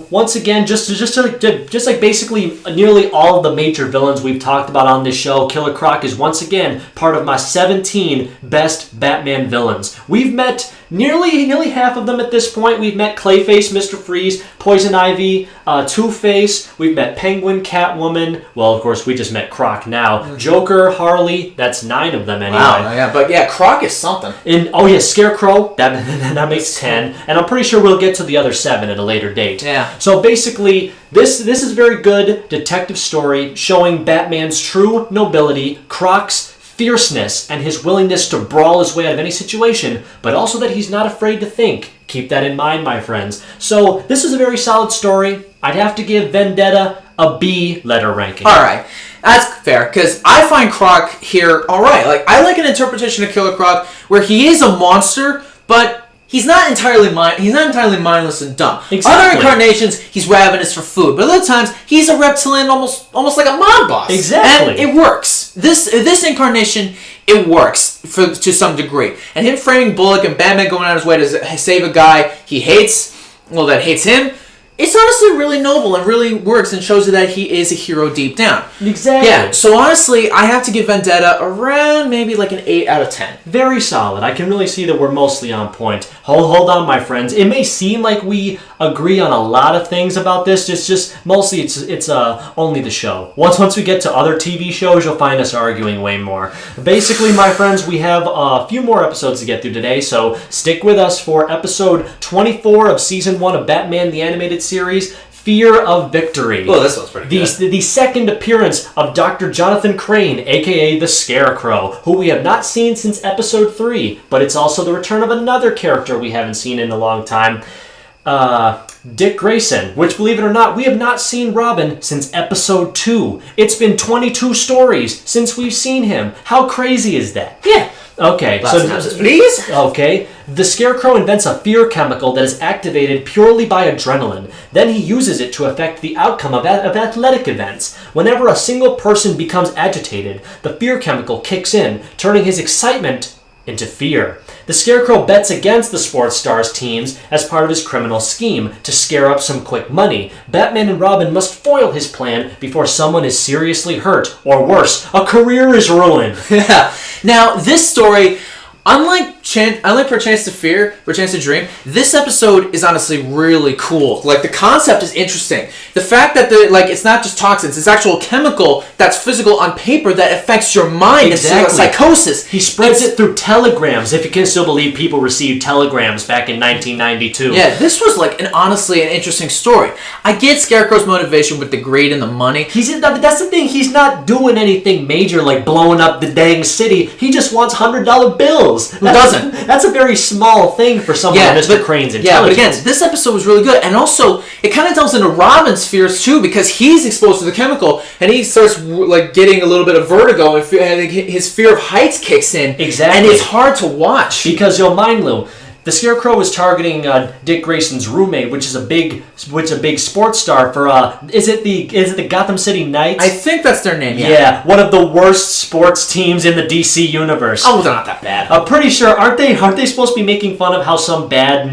once again just like basically nearly all of the major villains we've talked about on this show. Killer Croc is once again part of my 17 best Batman villains. We've met nearly half of them at this point. We've met Clayface, Mr. Freeze, Poison Ivy, Two-Face. We've met Penguin, Catwoman. Well, of course, we just met Croc now. Joker, Harley. That's 9 of them anyway. Wow, yeah, but yeah, Croc is something. Scarecrow. That makes 10, and I'm pretty sure we'll get to the other 7 at a later date. Yeah. So basically, this is a very good detective story showing Batman's true nobility, Croc's fierceness, and his willingness to brawl his way out of any situation, but also that he's not afraid to think. Keep that in mind, my friends. So this is a very solid story. I'd have to give Vendetta a B letter ranking. All right. That's fair, because I find Croc here all right. Like, I like an interpretation of Killer Croc where he is a monster, but he's not entirely mindless and dumb. Exactly. Other incarnations, he's ravenous for food, but other times he's a reptilian, almost like a mob boss. Exactly. And it works. This incarnation, it works to some degree. And him framing Bullock and Batman going out his way to save a guy he hates, that hates him. It's honestly really noble and really works and shows you that he is a hero deep down. Exactly. Yeah, so honestly, I have to give Vendetta around maybe like an 8 out of 10. Very solid. I can really see that we're mostly on point. Hold on, my friends. It may seem like we agree on a lot of things about this. It's just mostly it's only the show. Once we get to other TV shows, you'll find us arguing way more. Basically, my friends, we have a few more episodes to get through today, so stick with us for episode 24 of season 1 of Batman the Animated Series, Fear of Victory. Well, this one's pretty good. The second appearance of Dr. Jonathan Crane, a.k.a. the Scarecrow, who we have not seen since episode 3, but it's also the return of another character we haven't seen in a long time, Dick Grayson, which, believe it or not, we have not seen Robin since episode 2. It's been 22 stories since we've seen him. How crazy is that? Yeah. Okay, Please? Okay. The Scarecrow invents a fear chemical that is activated purely by adrenaline. Then he uses it to affect the outcome of athletic events. Whenever a single person becomes agitated, the fear chemical kicks in, turning his excitement into fear. The Scarecrow bets against the sports stars teams as part of his criminal scheme to scare up some quick money. Batman and Robin must foil his plan before someone is seriously hurt, or worse, a career is ruined. Yeah. Now, this story, unlike For Chance to Dream, this episode is honestly really cool. Like, the concept is interesting. The fact that it's not just toxins, it's actual chemical that's physical on paper that affects your mind. Exactly. It's psychosis. He spreads it through telegrams, if you can still believe people received telegrams back in 1992. Yeah, this was honestly an interesting story. I get Scarecrow's motivation with the greed and the money. That's the thing, he's not doing anything major like blowing up the dang city. He just wants $100 bills. Who doesn't? That's a very small thing for someone of Mr. Crane's intelligence. Yeah, but again, this episode was really good. And also, it kind of delves into Robin's fears, too, because he's exposed to the chemical, and he starts getting a little bit of vertigo, and his fear of heights kicks in. Exactly. And it's hard to watch. Because, mind you, the Scarecrow is targeting Dick Grayson's roommate, which is a big sports star for is it the Gotham City Knights? I think that's their name. Yeah, one of the worst sports teams in the DC universe. Oh, they're not that bad. I'm pretty sure aren't they supposed to be making fun of how some bad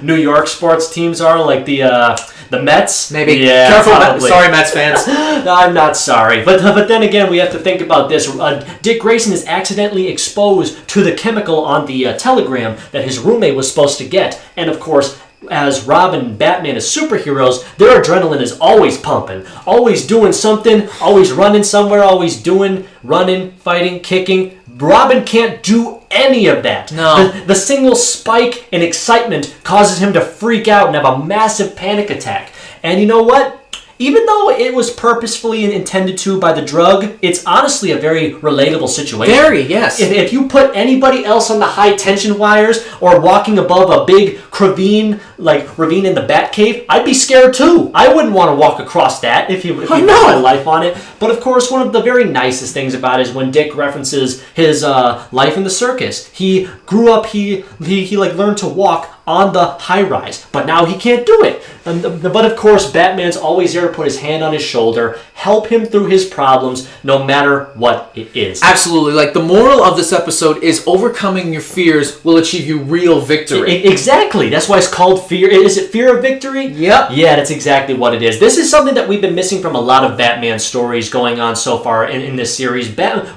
New York sports teams are, like the Mets? Maybe. Yeah, careful. probably. Sorry, Mets fans. I'm not sorry. But then again, we have to think about this. Dick Grayson is accidentally exposed to the chemical on the telegram that his roommate was supposed to get. And of course, as Robin and Batman as superheroes, their adrenaline is always pumping. Always doing something. Always running somewhere. Always running, fighting, kicking. Robin can't do any of that. No. The single spike in excitement causes him to freak out and have a massive panic attack. And you know what? Even though it was purposefully intended to by the drug, it's honestly a very relatable situation. Very, yes. If you put anybody else on the high tension wires or walking above a big ravine in the Batcave, I'd be scared too. I wouldn't want to walk across that if you put my life on it. But of course, one of the very nicest things about it is when Dick references his life in the circus. He grew up, he learned to walk on the high rise, but now he can't do it. But of course, Batman's always there to put his hand on his shoulder, help him through his problems, no matter what it is. Absolutely. Like, the moral of this episode is overcoming your fears will achieve you real victory. Exactly. That's why it's called Fear. Is it Fear of Victory? Yep. Yeah, that's exactly what it is. This is something that we've been missing from a lot of Batman stories going on so far in this series.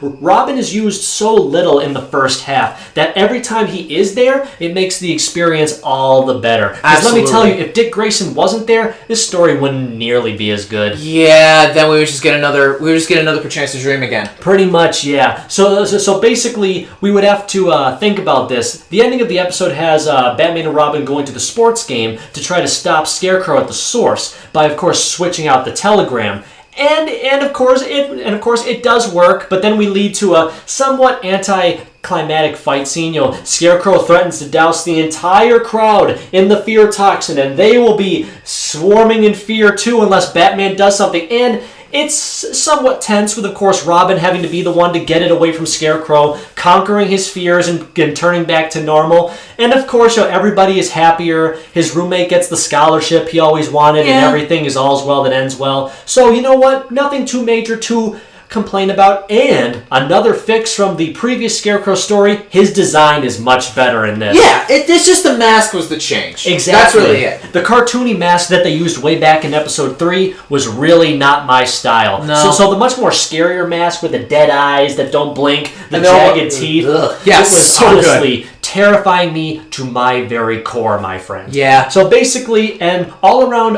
Robin is used so little in the first half that every time he is there, it makes the experience all the better. Because let me tell you, if Dick Grayson wasn't there, this story wouldn't nearly be as good. Yeah, then we would just get another For Chance to Dream again. Pretty much, yeah. So basically, we would have to think about this. The ending of the episode has Batman and Robin going to the sports game to try to stop Scarecrow at the source by, of course, switching out the telegram. And of course it does work, but then we lead to a somewhat anticlimactic fight scene. Scarecrow threatens to douse the entire crowd in the fear toxin, and they will be swarming in fear too unless Batman does something. And it's somewhat tense with, of course, Robin having to be the one to get it away from Scarecrow, conquering his fears and turning back to normal. And, of course, everybody is happier. His roommate gets the scholarship he always wanted, and everything is all's well that ends well. So, you know what? Nothing too major to complain about. And another fix from the previous Scarecrow story, his design is much better in this. Yeah, it's just the mask was the change. Exactly. That's really it. The cartoony mask that they used way back in episode 3 was really not my style. No. So the much more scarier mask with the dead eyes that don't blink, the jagged teeth. Yes, it was so honestly good. Terrifying me to my very core, my friend. Yeah. So basically, an all-around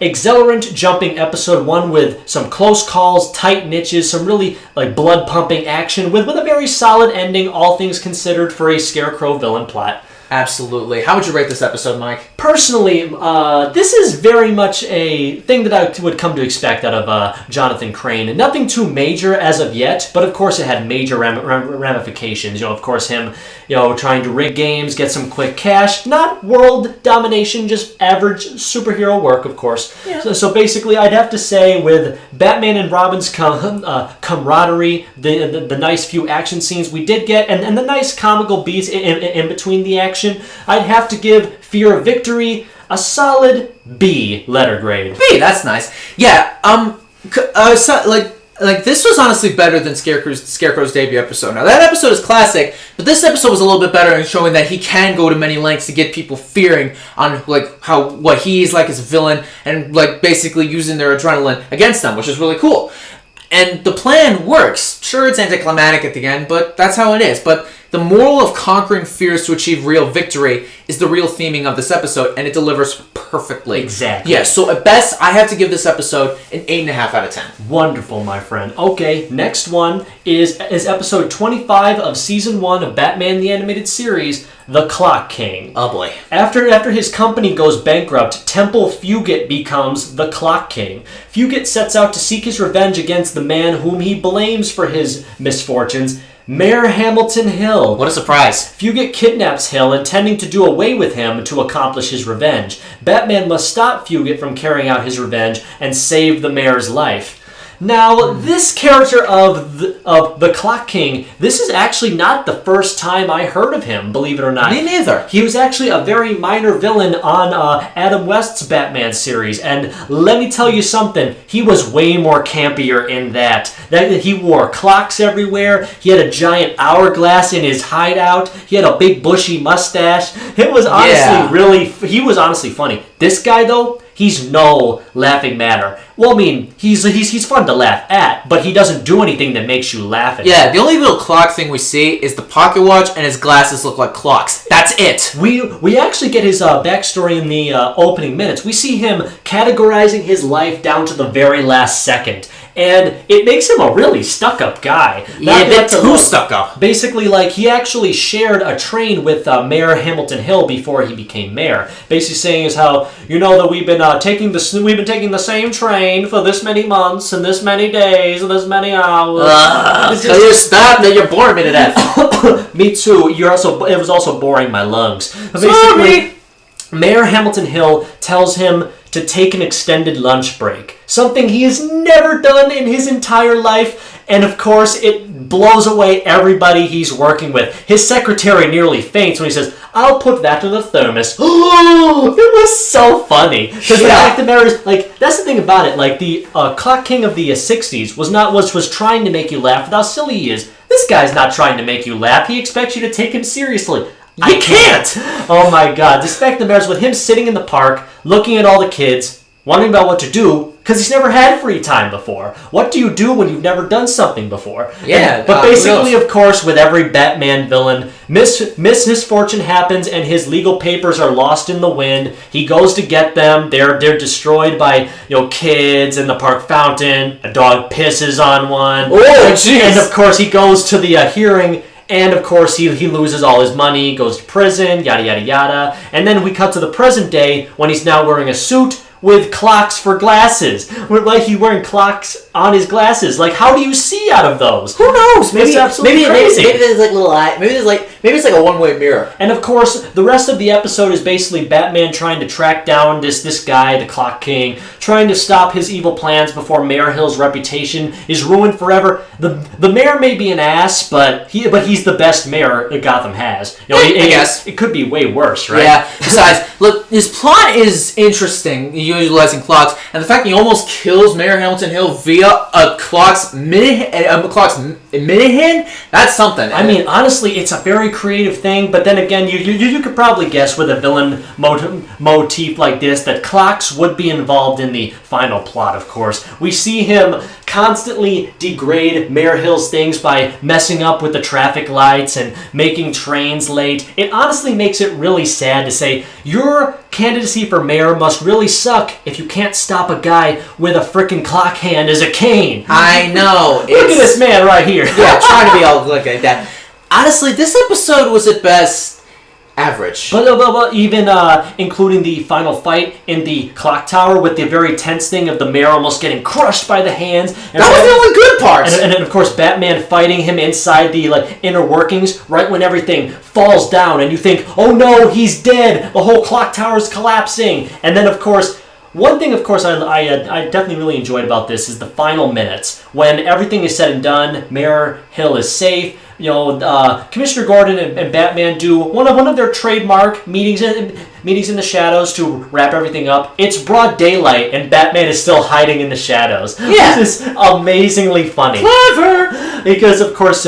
exhilarant jumping episode 1 with some close calls, tight niches, some really blood-pumping action with a very solid ending, all things considered, for a Scarecrow villain plot. Absolutely. How would you rate this episode, Mike? Personally, this is very much a thing that I would come to expect out of Jonathan Crane. Nothing too major as of yet, but of course it had major ramifications. Of course him, trying to rig games, get some quick cash. Not world domination, just average superhero work, of course. Yeah. So basically, I'd have to say with Batman and Robin's camaraderie, the nice few action scenes we did get, and the nice comical beats in between the action, I'd have to give Fear of Victory a solid B letter grade. B, that's nice. Yeah, this was honestly better than Scarecrow's debut episode. Now, that episode is classic, but this episode was a little bit better in showing that he can go to many lengths to get people fearing on what he's like as a villain, and basically using their adrenaline against them, which is really cool. And the plan works. Sure, it's anticlimactic at the end, but that's how it is. But the moral of conquering fears to achieve real victory is the real theming of this episode, and it delivers perfectly. Exactly. Yeah, so at best, I have to give this episode an 8.5 out of 10. Wonderful, my friend. Okay, next one is episode 25 of Season 1 of Batman the Animated Series, The Clock King. Oh boy. After his company goes bankrupt, Temple Fugit becomes the Clock King. Fugit sets out to seek his revenge against the man whom he blames for his misfortunes, Mayor Hamilton Hill. What a surprise. Fugit kidnaps Hill, intending to do away with him to accomplish his revenge. Batman must stop Fugit from carrying out his revenge and save the mayor's life. Now, this character of the Clock King, this is actually not the first time I heard of him, believe it or not. Me neither. He was actually a very minor villain on Adam West's Batman series, and let me tell you something, he was way more campier in that. He wore clocks everywhere, he had a giant hourglass in his hideout, he had a big bushy mustache. It was honestly he was honestly funny. This guy, though, he's no laughing matter. Well, I mean, he's fun to laugh at, but he doesn't do anything that makes you laugh at him. Yeah, the only little clock thing we see is the pocket watch, and his glasses look like clocks. That's it. We actually get his backstory in the opening minutes. We see him categorizing his life down to the very last second. And it makes him a really stuck-up guy. Yeah, a bit too stuck-up. Basically, he actually shared a train with Mayor Hamilton Hill before he became mayor. Basically saying is how, that we've been taking the same train for this many months and this many days and this many hours. So you stop, then you're boring me to death. Me too. It was also boring my lungs. Sorry. Mayor Hamilton Hill tells him to take an extended lunch break, something he has never done in his entire life, and of course it blows away everybody he's working with. His secretary nearly faints when he says, "I'll put that in the thermos." Oh, it was so funny. Because the mayor's that's the thing about it. The Clock King of the 60s was trying to make you laugh with how silly he is. This guy's not trying to make you laugh. He expects you to take him seriously. I can't! Oh my god. This fact the mayor's with him sitting in the park, looking at all the kids, wondering about what to do, because he's never had free time before. What do you do when you've never done something before? Yeah. But basically, of course, with every Batman villain, misfortune happens and his legal papers are lost in the wind. He goes to get them. They're destroyed by kids in the park fountain. A dog pisses on one. Oh, jeez. And of course, he goes to the hearing. And, of course, he loses all his money, goes to prison, yada, yada, yada. And then we cut to the present day when he's now wearing a suit with clocks for glasses. Like he's wearing clocks on his glasses. Like, how do you see out of those? Who knows? Maybe crazy. Maybe there's like little eye. Maybe it's like a one-way mirror. And of course, the rest of the episode is basically Batman trying to track down this guy, the Clock King, trying to stop his evil plans before Mayor Hill's reputation is ruined forever. The mayor may be an ass, but he's the best mayor that Gotham has. I guess it could be way worse, right? Yeah. Besides, look, his plot is interesting, utilizing clocks, and the fact he almost kills Mayor Hamilton Hill via a clock's minute hand. That's something. I mean, honestly, it's a very creative thing, but then again, you could probably guess with a villain motif like this that clocks would be involved in the final plot, of course. We see him constantly degrade Mayor Hill's things by messing up with the traffic lights and making trains late. It honestly makes it really sad to say, your candidacy for mayor must really suck if you can't stop a guy with a frickin' clock hand as a cane. I know. Look at this man right here. Yeah, trying to be all like that. Honestly, this episode was at best average. But even including the final fight in the clock tower with the very tense thing of the mayor almost getting crushed by the hands. That was the only good part. And then, of course, Batman fighting him inside the inner workings right when everything falls down and you think, oh no, he's dead. The whole clock tower is collapsing. And then, of course, one thing, of course, I definitely really enjoyed about this is the final minutes. When everything is said and done, Mayor Hill is safe. Commissioner Gordon and Batman do one of their trademark meetings in the shadows to wrap everything up. It's broad daylight, and Batman is still hiding in the shadows. Yeah. This is amazingly funny. Clever! Because, of course,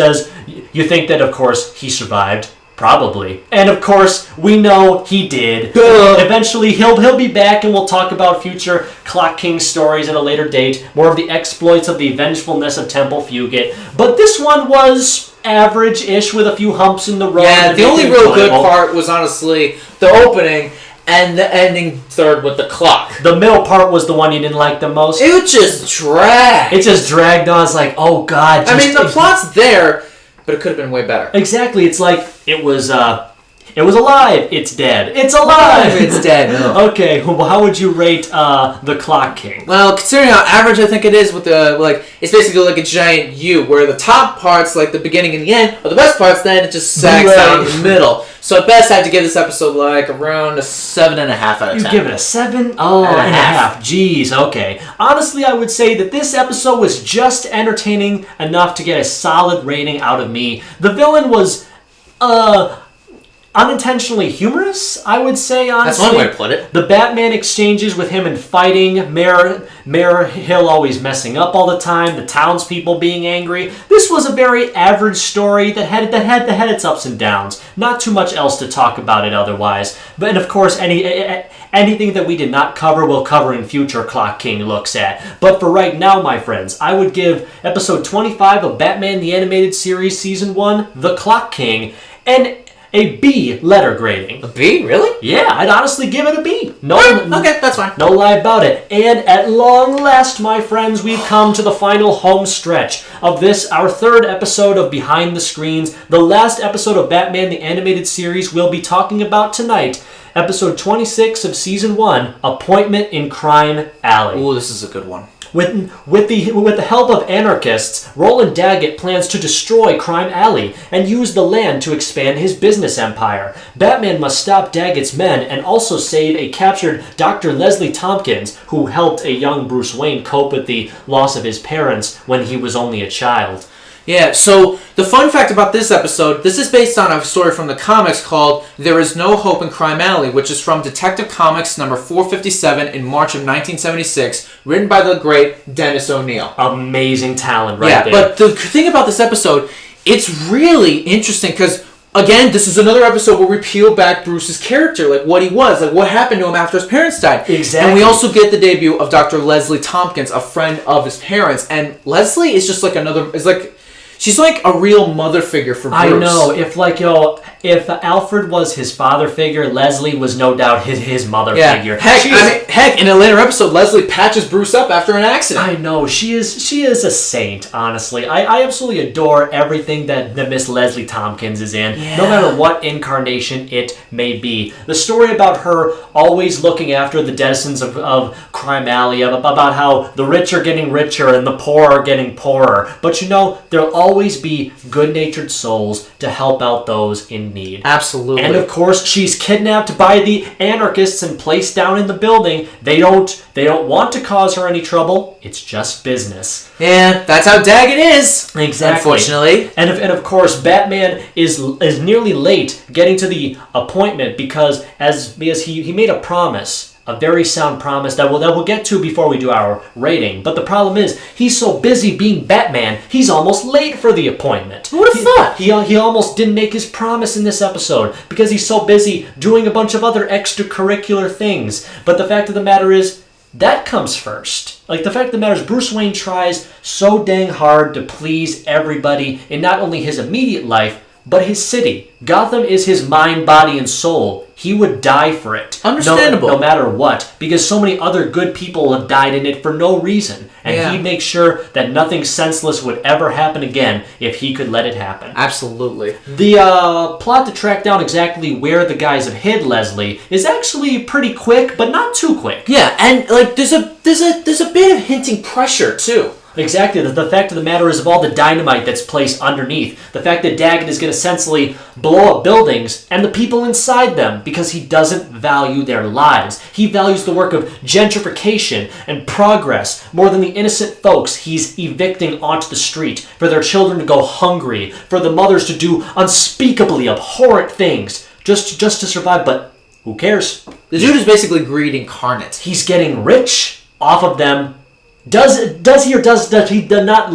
you think that, of course, he survived. Probably. And of course, we know he did. Duh. Eventually, he'll be back and we'll talk about future Clock King stories at a later date. More of the exploits of the vengefulness of Temple Fugit. But this one was average-ish with a few humps in the road. Yeah, the only real good part was honestly the opening and the ending third with the clock. The middle part was the one you didn't like the most. It would just drag. It just dragged on. It's like, oh god. I mean, the plot's there, but it could have been way better. Exactly. It's like, it was alive. It's dead. It's alive. It's dead. No. Okay. Well, how would you rate the Clock King? Well, considering how average I think it is with the, it's basically like a giant U, where the top parts, like the beginning and the end, are the best parts, then it just sags down in the middle. So at best, I have to give this episode, around a 7.5 out of 10. You give it a 7? Oh, and a half. Jeez, okay. Honestly, I would say that this episode was just entertaining enough to get a solid rating out of me. The villain was, unintentionally humorous, I would say, honestly. That's one way to put it. The Batman exchanges with him and fighting, Mayor Hill always messing up all the time, the townspeople being angry. This was a very average story that had its ups and downs. Not too much else to talk about it otherwise. But and of course, anything that we did not cover, we'll cover in future Clock King looks at. But for right now, my friends, I would give episode 25 of Batman the Animated Series Season 1, The Clock King, a B letter grading. A B? Really? Yeah, I'd honestly give it a B. Okay, that's fine. No lie about it. And at long last, my friends, we've come to the final home stretch of this, our third episode of Behind the Screens, the last episode of Batman the Animated Series we'll be talking about tonight. Episode 26 of Season 1, Appointment in Crime Alley. Ooh, this is a good one. With the help of anarchists, Roland Daggett plans to destroy Crime Alley and use the land to expand his business empire. Batman must stop Daggett's men and also save a captured Dr. Leslie Tompkins, who helped a young Bruce Wayne cope with the loss of his parents when he was only a child. Yeah, so the fun fact about this episode, this is based on a story from the comics called There Is No Hope in Crime Alley, which is from Detective Comics number 457 in March of 1976, written by the great Dennis O'Neil. Amazing talent there. Yeah, but the thing about this episode, it's really interesting because, again, this is another episode where we peel back Bruce's character, what he was, what happened to him after his parents died. Exactly. And we also get the debut of Dr. Leslie Tompkins, a friend of his parents, and Leslie is just she's like a real mother figure for Bruce. I know. If if Alfred was his father figure, Leslie was no doubt his mother figure. Heck, in a later episode, Leslie patches Bruce up after an accident. I know, she is a saint, honestly. I absolutely adore everything that Miss Leslie Tompkins is in, no matter what incarnation it may be. The story about her always looking after the denizens of Crime Alley, about how the rich are getting richer and the poor are getting poorer. But there'll always be good-natured souls to help out those in need. Absolutely. And of course, she's kidnapped by the anarchists and placed down in the building. They don't want to cause her any trouble. It's just business. Yeah, that's how Daggett is. Exactly. Unfortunately. And of course, Batman is nearly late getting to the appointment because he made a promise. A very sound promise that we'll get to before we do our rating. But the problem is, he's so busy being Batman, he's almost late for the appointment. Who would have thought? He almost didn't make his promise in this episode because he's so busy doing a bunch of other extracurricular things. But the fact of the matter is, that comes first. The fact of the matter is, Bruce Wayne tries so dang hard to please everybody in not only his immediate life, but his city. Gotham is his mind, body, and soul. He would die for it. Understandable. No matter what. Because so many other good people have died in it for no reason. And he'd make sure that nothing senseless would ever happen again if he could let it happen. Absolutely. The plot to track down exactly where the guys have hid Leslie is actually pretty quick, but not too quick. Yeah, and there's a bit of hinting pressure too. Exactly. The fact of the matter is, of all the dynamite that's placed underneath, the fact that Daggett is going to essentially blow up buildings and the people inside them because he doesn't value their lives. He values the work of gentrification and progress more than the innocent folks he's evicting onto the street, for their children to go hungry, for the mothers to do unspeakably abhorrent things just to survive. But who cares? The dude is basically greed incarnate. He's getting rich off of them. Does he not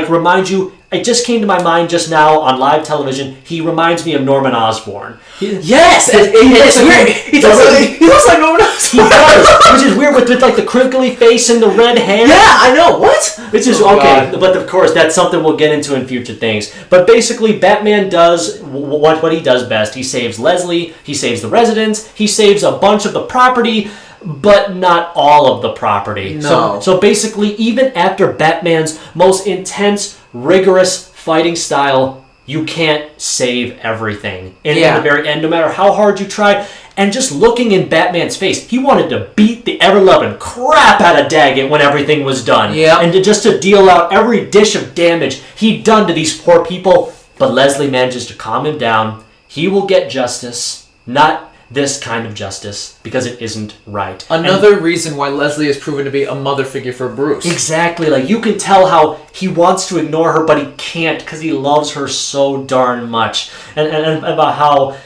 remind you? It just came to my mind just now on live television. He reminds me of Norman Osborn. Yes, it's weird. He looks like Norman Osborn. He does, which is weird with the crinkly face and the red hair. Yeah, I know. What? Which is okay, but of course that's something we'll get into in future things. But basically, Batman does what he does best. He saves Leslie. He saves the residents. He saves a bunch of the property, but not all of the property. No. So basically, even after Batman's most intense, rigorous fighting style, you can't save everything. And in the very end, no matter how hard you try, and just looking in Batman's face, he wanted to beat the ever-loving crap out of Daggett when everything was done. Yeah. And to deal out every dish of damage he'd done to these poor people. But Leslie manages to calm him down. He will get justice, not this kind of justice, because it isn't right. Another reason why Leslie has proven to be a mother figure for Bruce. Exactly. You can tell how he wants to ignore her, but he can't because he loves her so darn much. And about how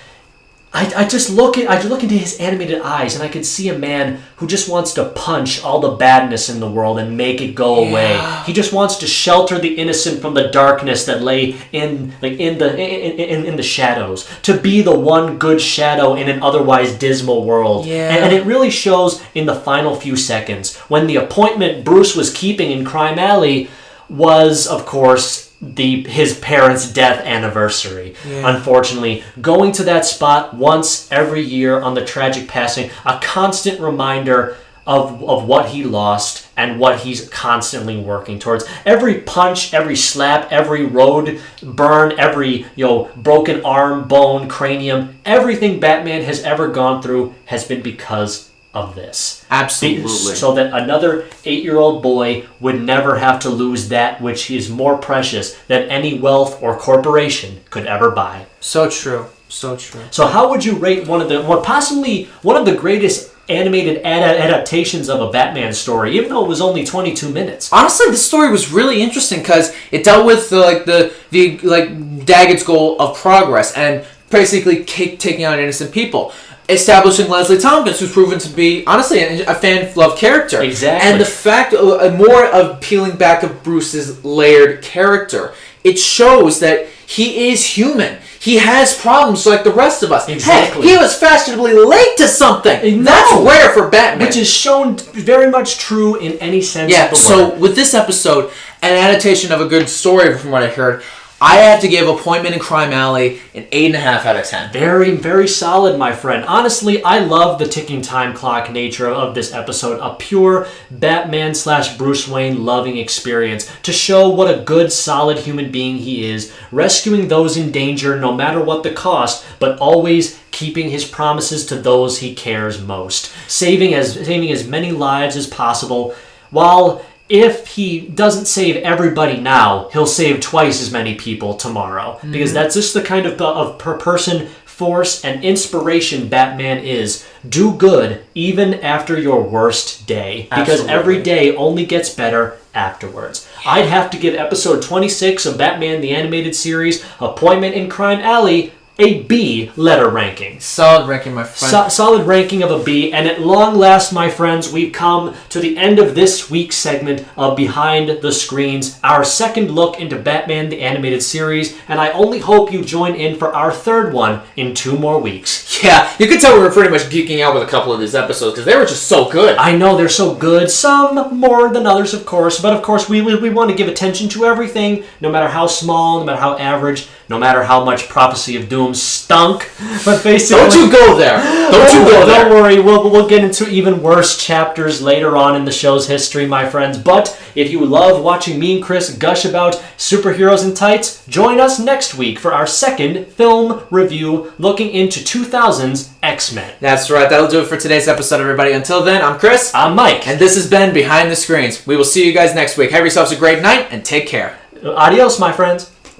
I look into his animated eyes, and I can see a man who just wants to punch all the badness in the world and make it go away. He just wants to shelter the innocent from the darkness that lay in the shadows. To be the one good shadow in an otherwise dismal world. Yeah. And it really shows in the final few seconds when the appointment Bruce was keeping in Crime Alley was, of course, his parents' death anniversary. Unfortunately, going to that spot once every year on the tragic passing, a constant reminder of what he lost and what he's constantly working towards. Every punch, every slap, every road burn, every broken arm, bone, cranium, everything Batman has ever gone through has been because of this. Absolutely. So that another 8-year-old boy would never have to lose that which is more precious than any wealth or corporation could ever buy. So true. So true. So how would you rate one of the greatest animated adaptations of a Batman story, even though it was only 22 minutes? Honestly, this story was really interesting because it dealt with the Daggett's goal of progress and basically taking out innocent people. Establishing Leslie Tompkins, who's proven to be, honestly, a fan-loved character. Exactly. And the fact, more of peeling back of Bruce's layered character, it shows that he is human. He has problems like the rest of us. Exactly. Heck, he was fashionably late to something. That's rare for Batman. Which is shown very much true in any sense of the word. So with this episode, an adaptation of a good story from what I heard, I have to give Appointment in Crime Alley an 8.5 out of 10. Very, very solid, my friend. Honestly, I love the ticking time clock nature of this episode. A pure Batman/Bruce Wayne loving experience to show what a good, solid human being he is, rescuing those in danger no matter what the cost, but always keeping his promises to those he cares most, saving as many lives as possible, while if he doesn't save everybody now, he'll save twice as many people tomorrow. Because that's just the kind of per person, force, and inspiration Batman is. Do good even after your worst day. Because every day only gets better afterwards. I'd have to give episode 26 of Batman the Animated Series, Appointment in Crime Alley, a B letter ranking. Solid ranking, my friend. Solid ranking of a B. And at long last, my friends, we've come to the end of this week's segment of Behind the Screens, our second look into Batman the Animated Series. And I only hope you join in for our third one in 2 more weeks. Yeah, you could tell we were pretty much geeking out with a couple of these episodes because they were just so good. I know, they're so good. Some more than others, of course. But of course, we want to give attention to everything, no matter how small, no matter how average, no matter how much Prophecy of Doom stunk. But basically, don't you go there. Don't worry, we'll get into even worse chapters later on in the show's history, my friends. But if you love watching me and Chris gush about superheroes in tights, join us next week for our second film review looking into 2000's X-Men. That's right. That'll do it for today's episode, everybody. Until then, I'm Chris. I'm Mike. And this has been Behind the Screens. We will see you guys next week. Have yourselves a great night and take care. Adios, my friends.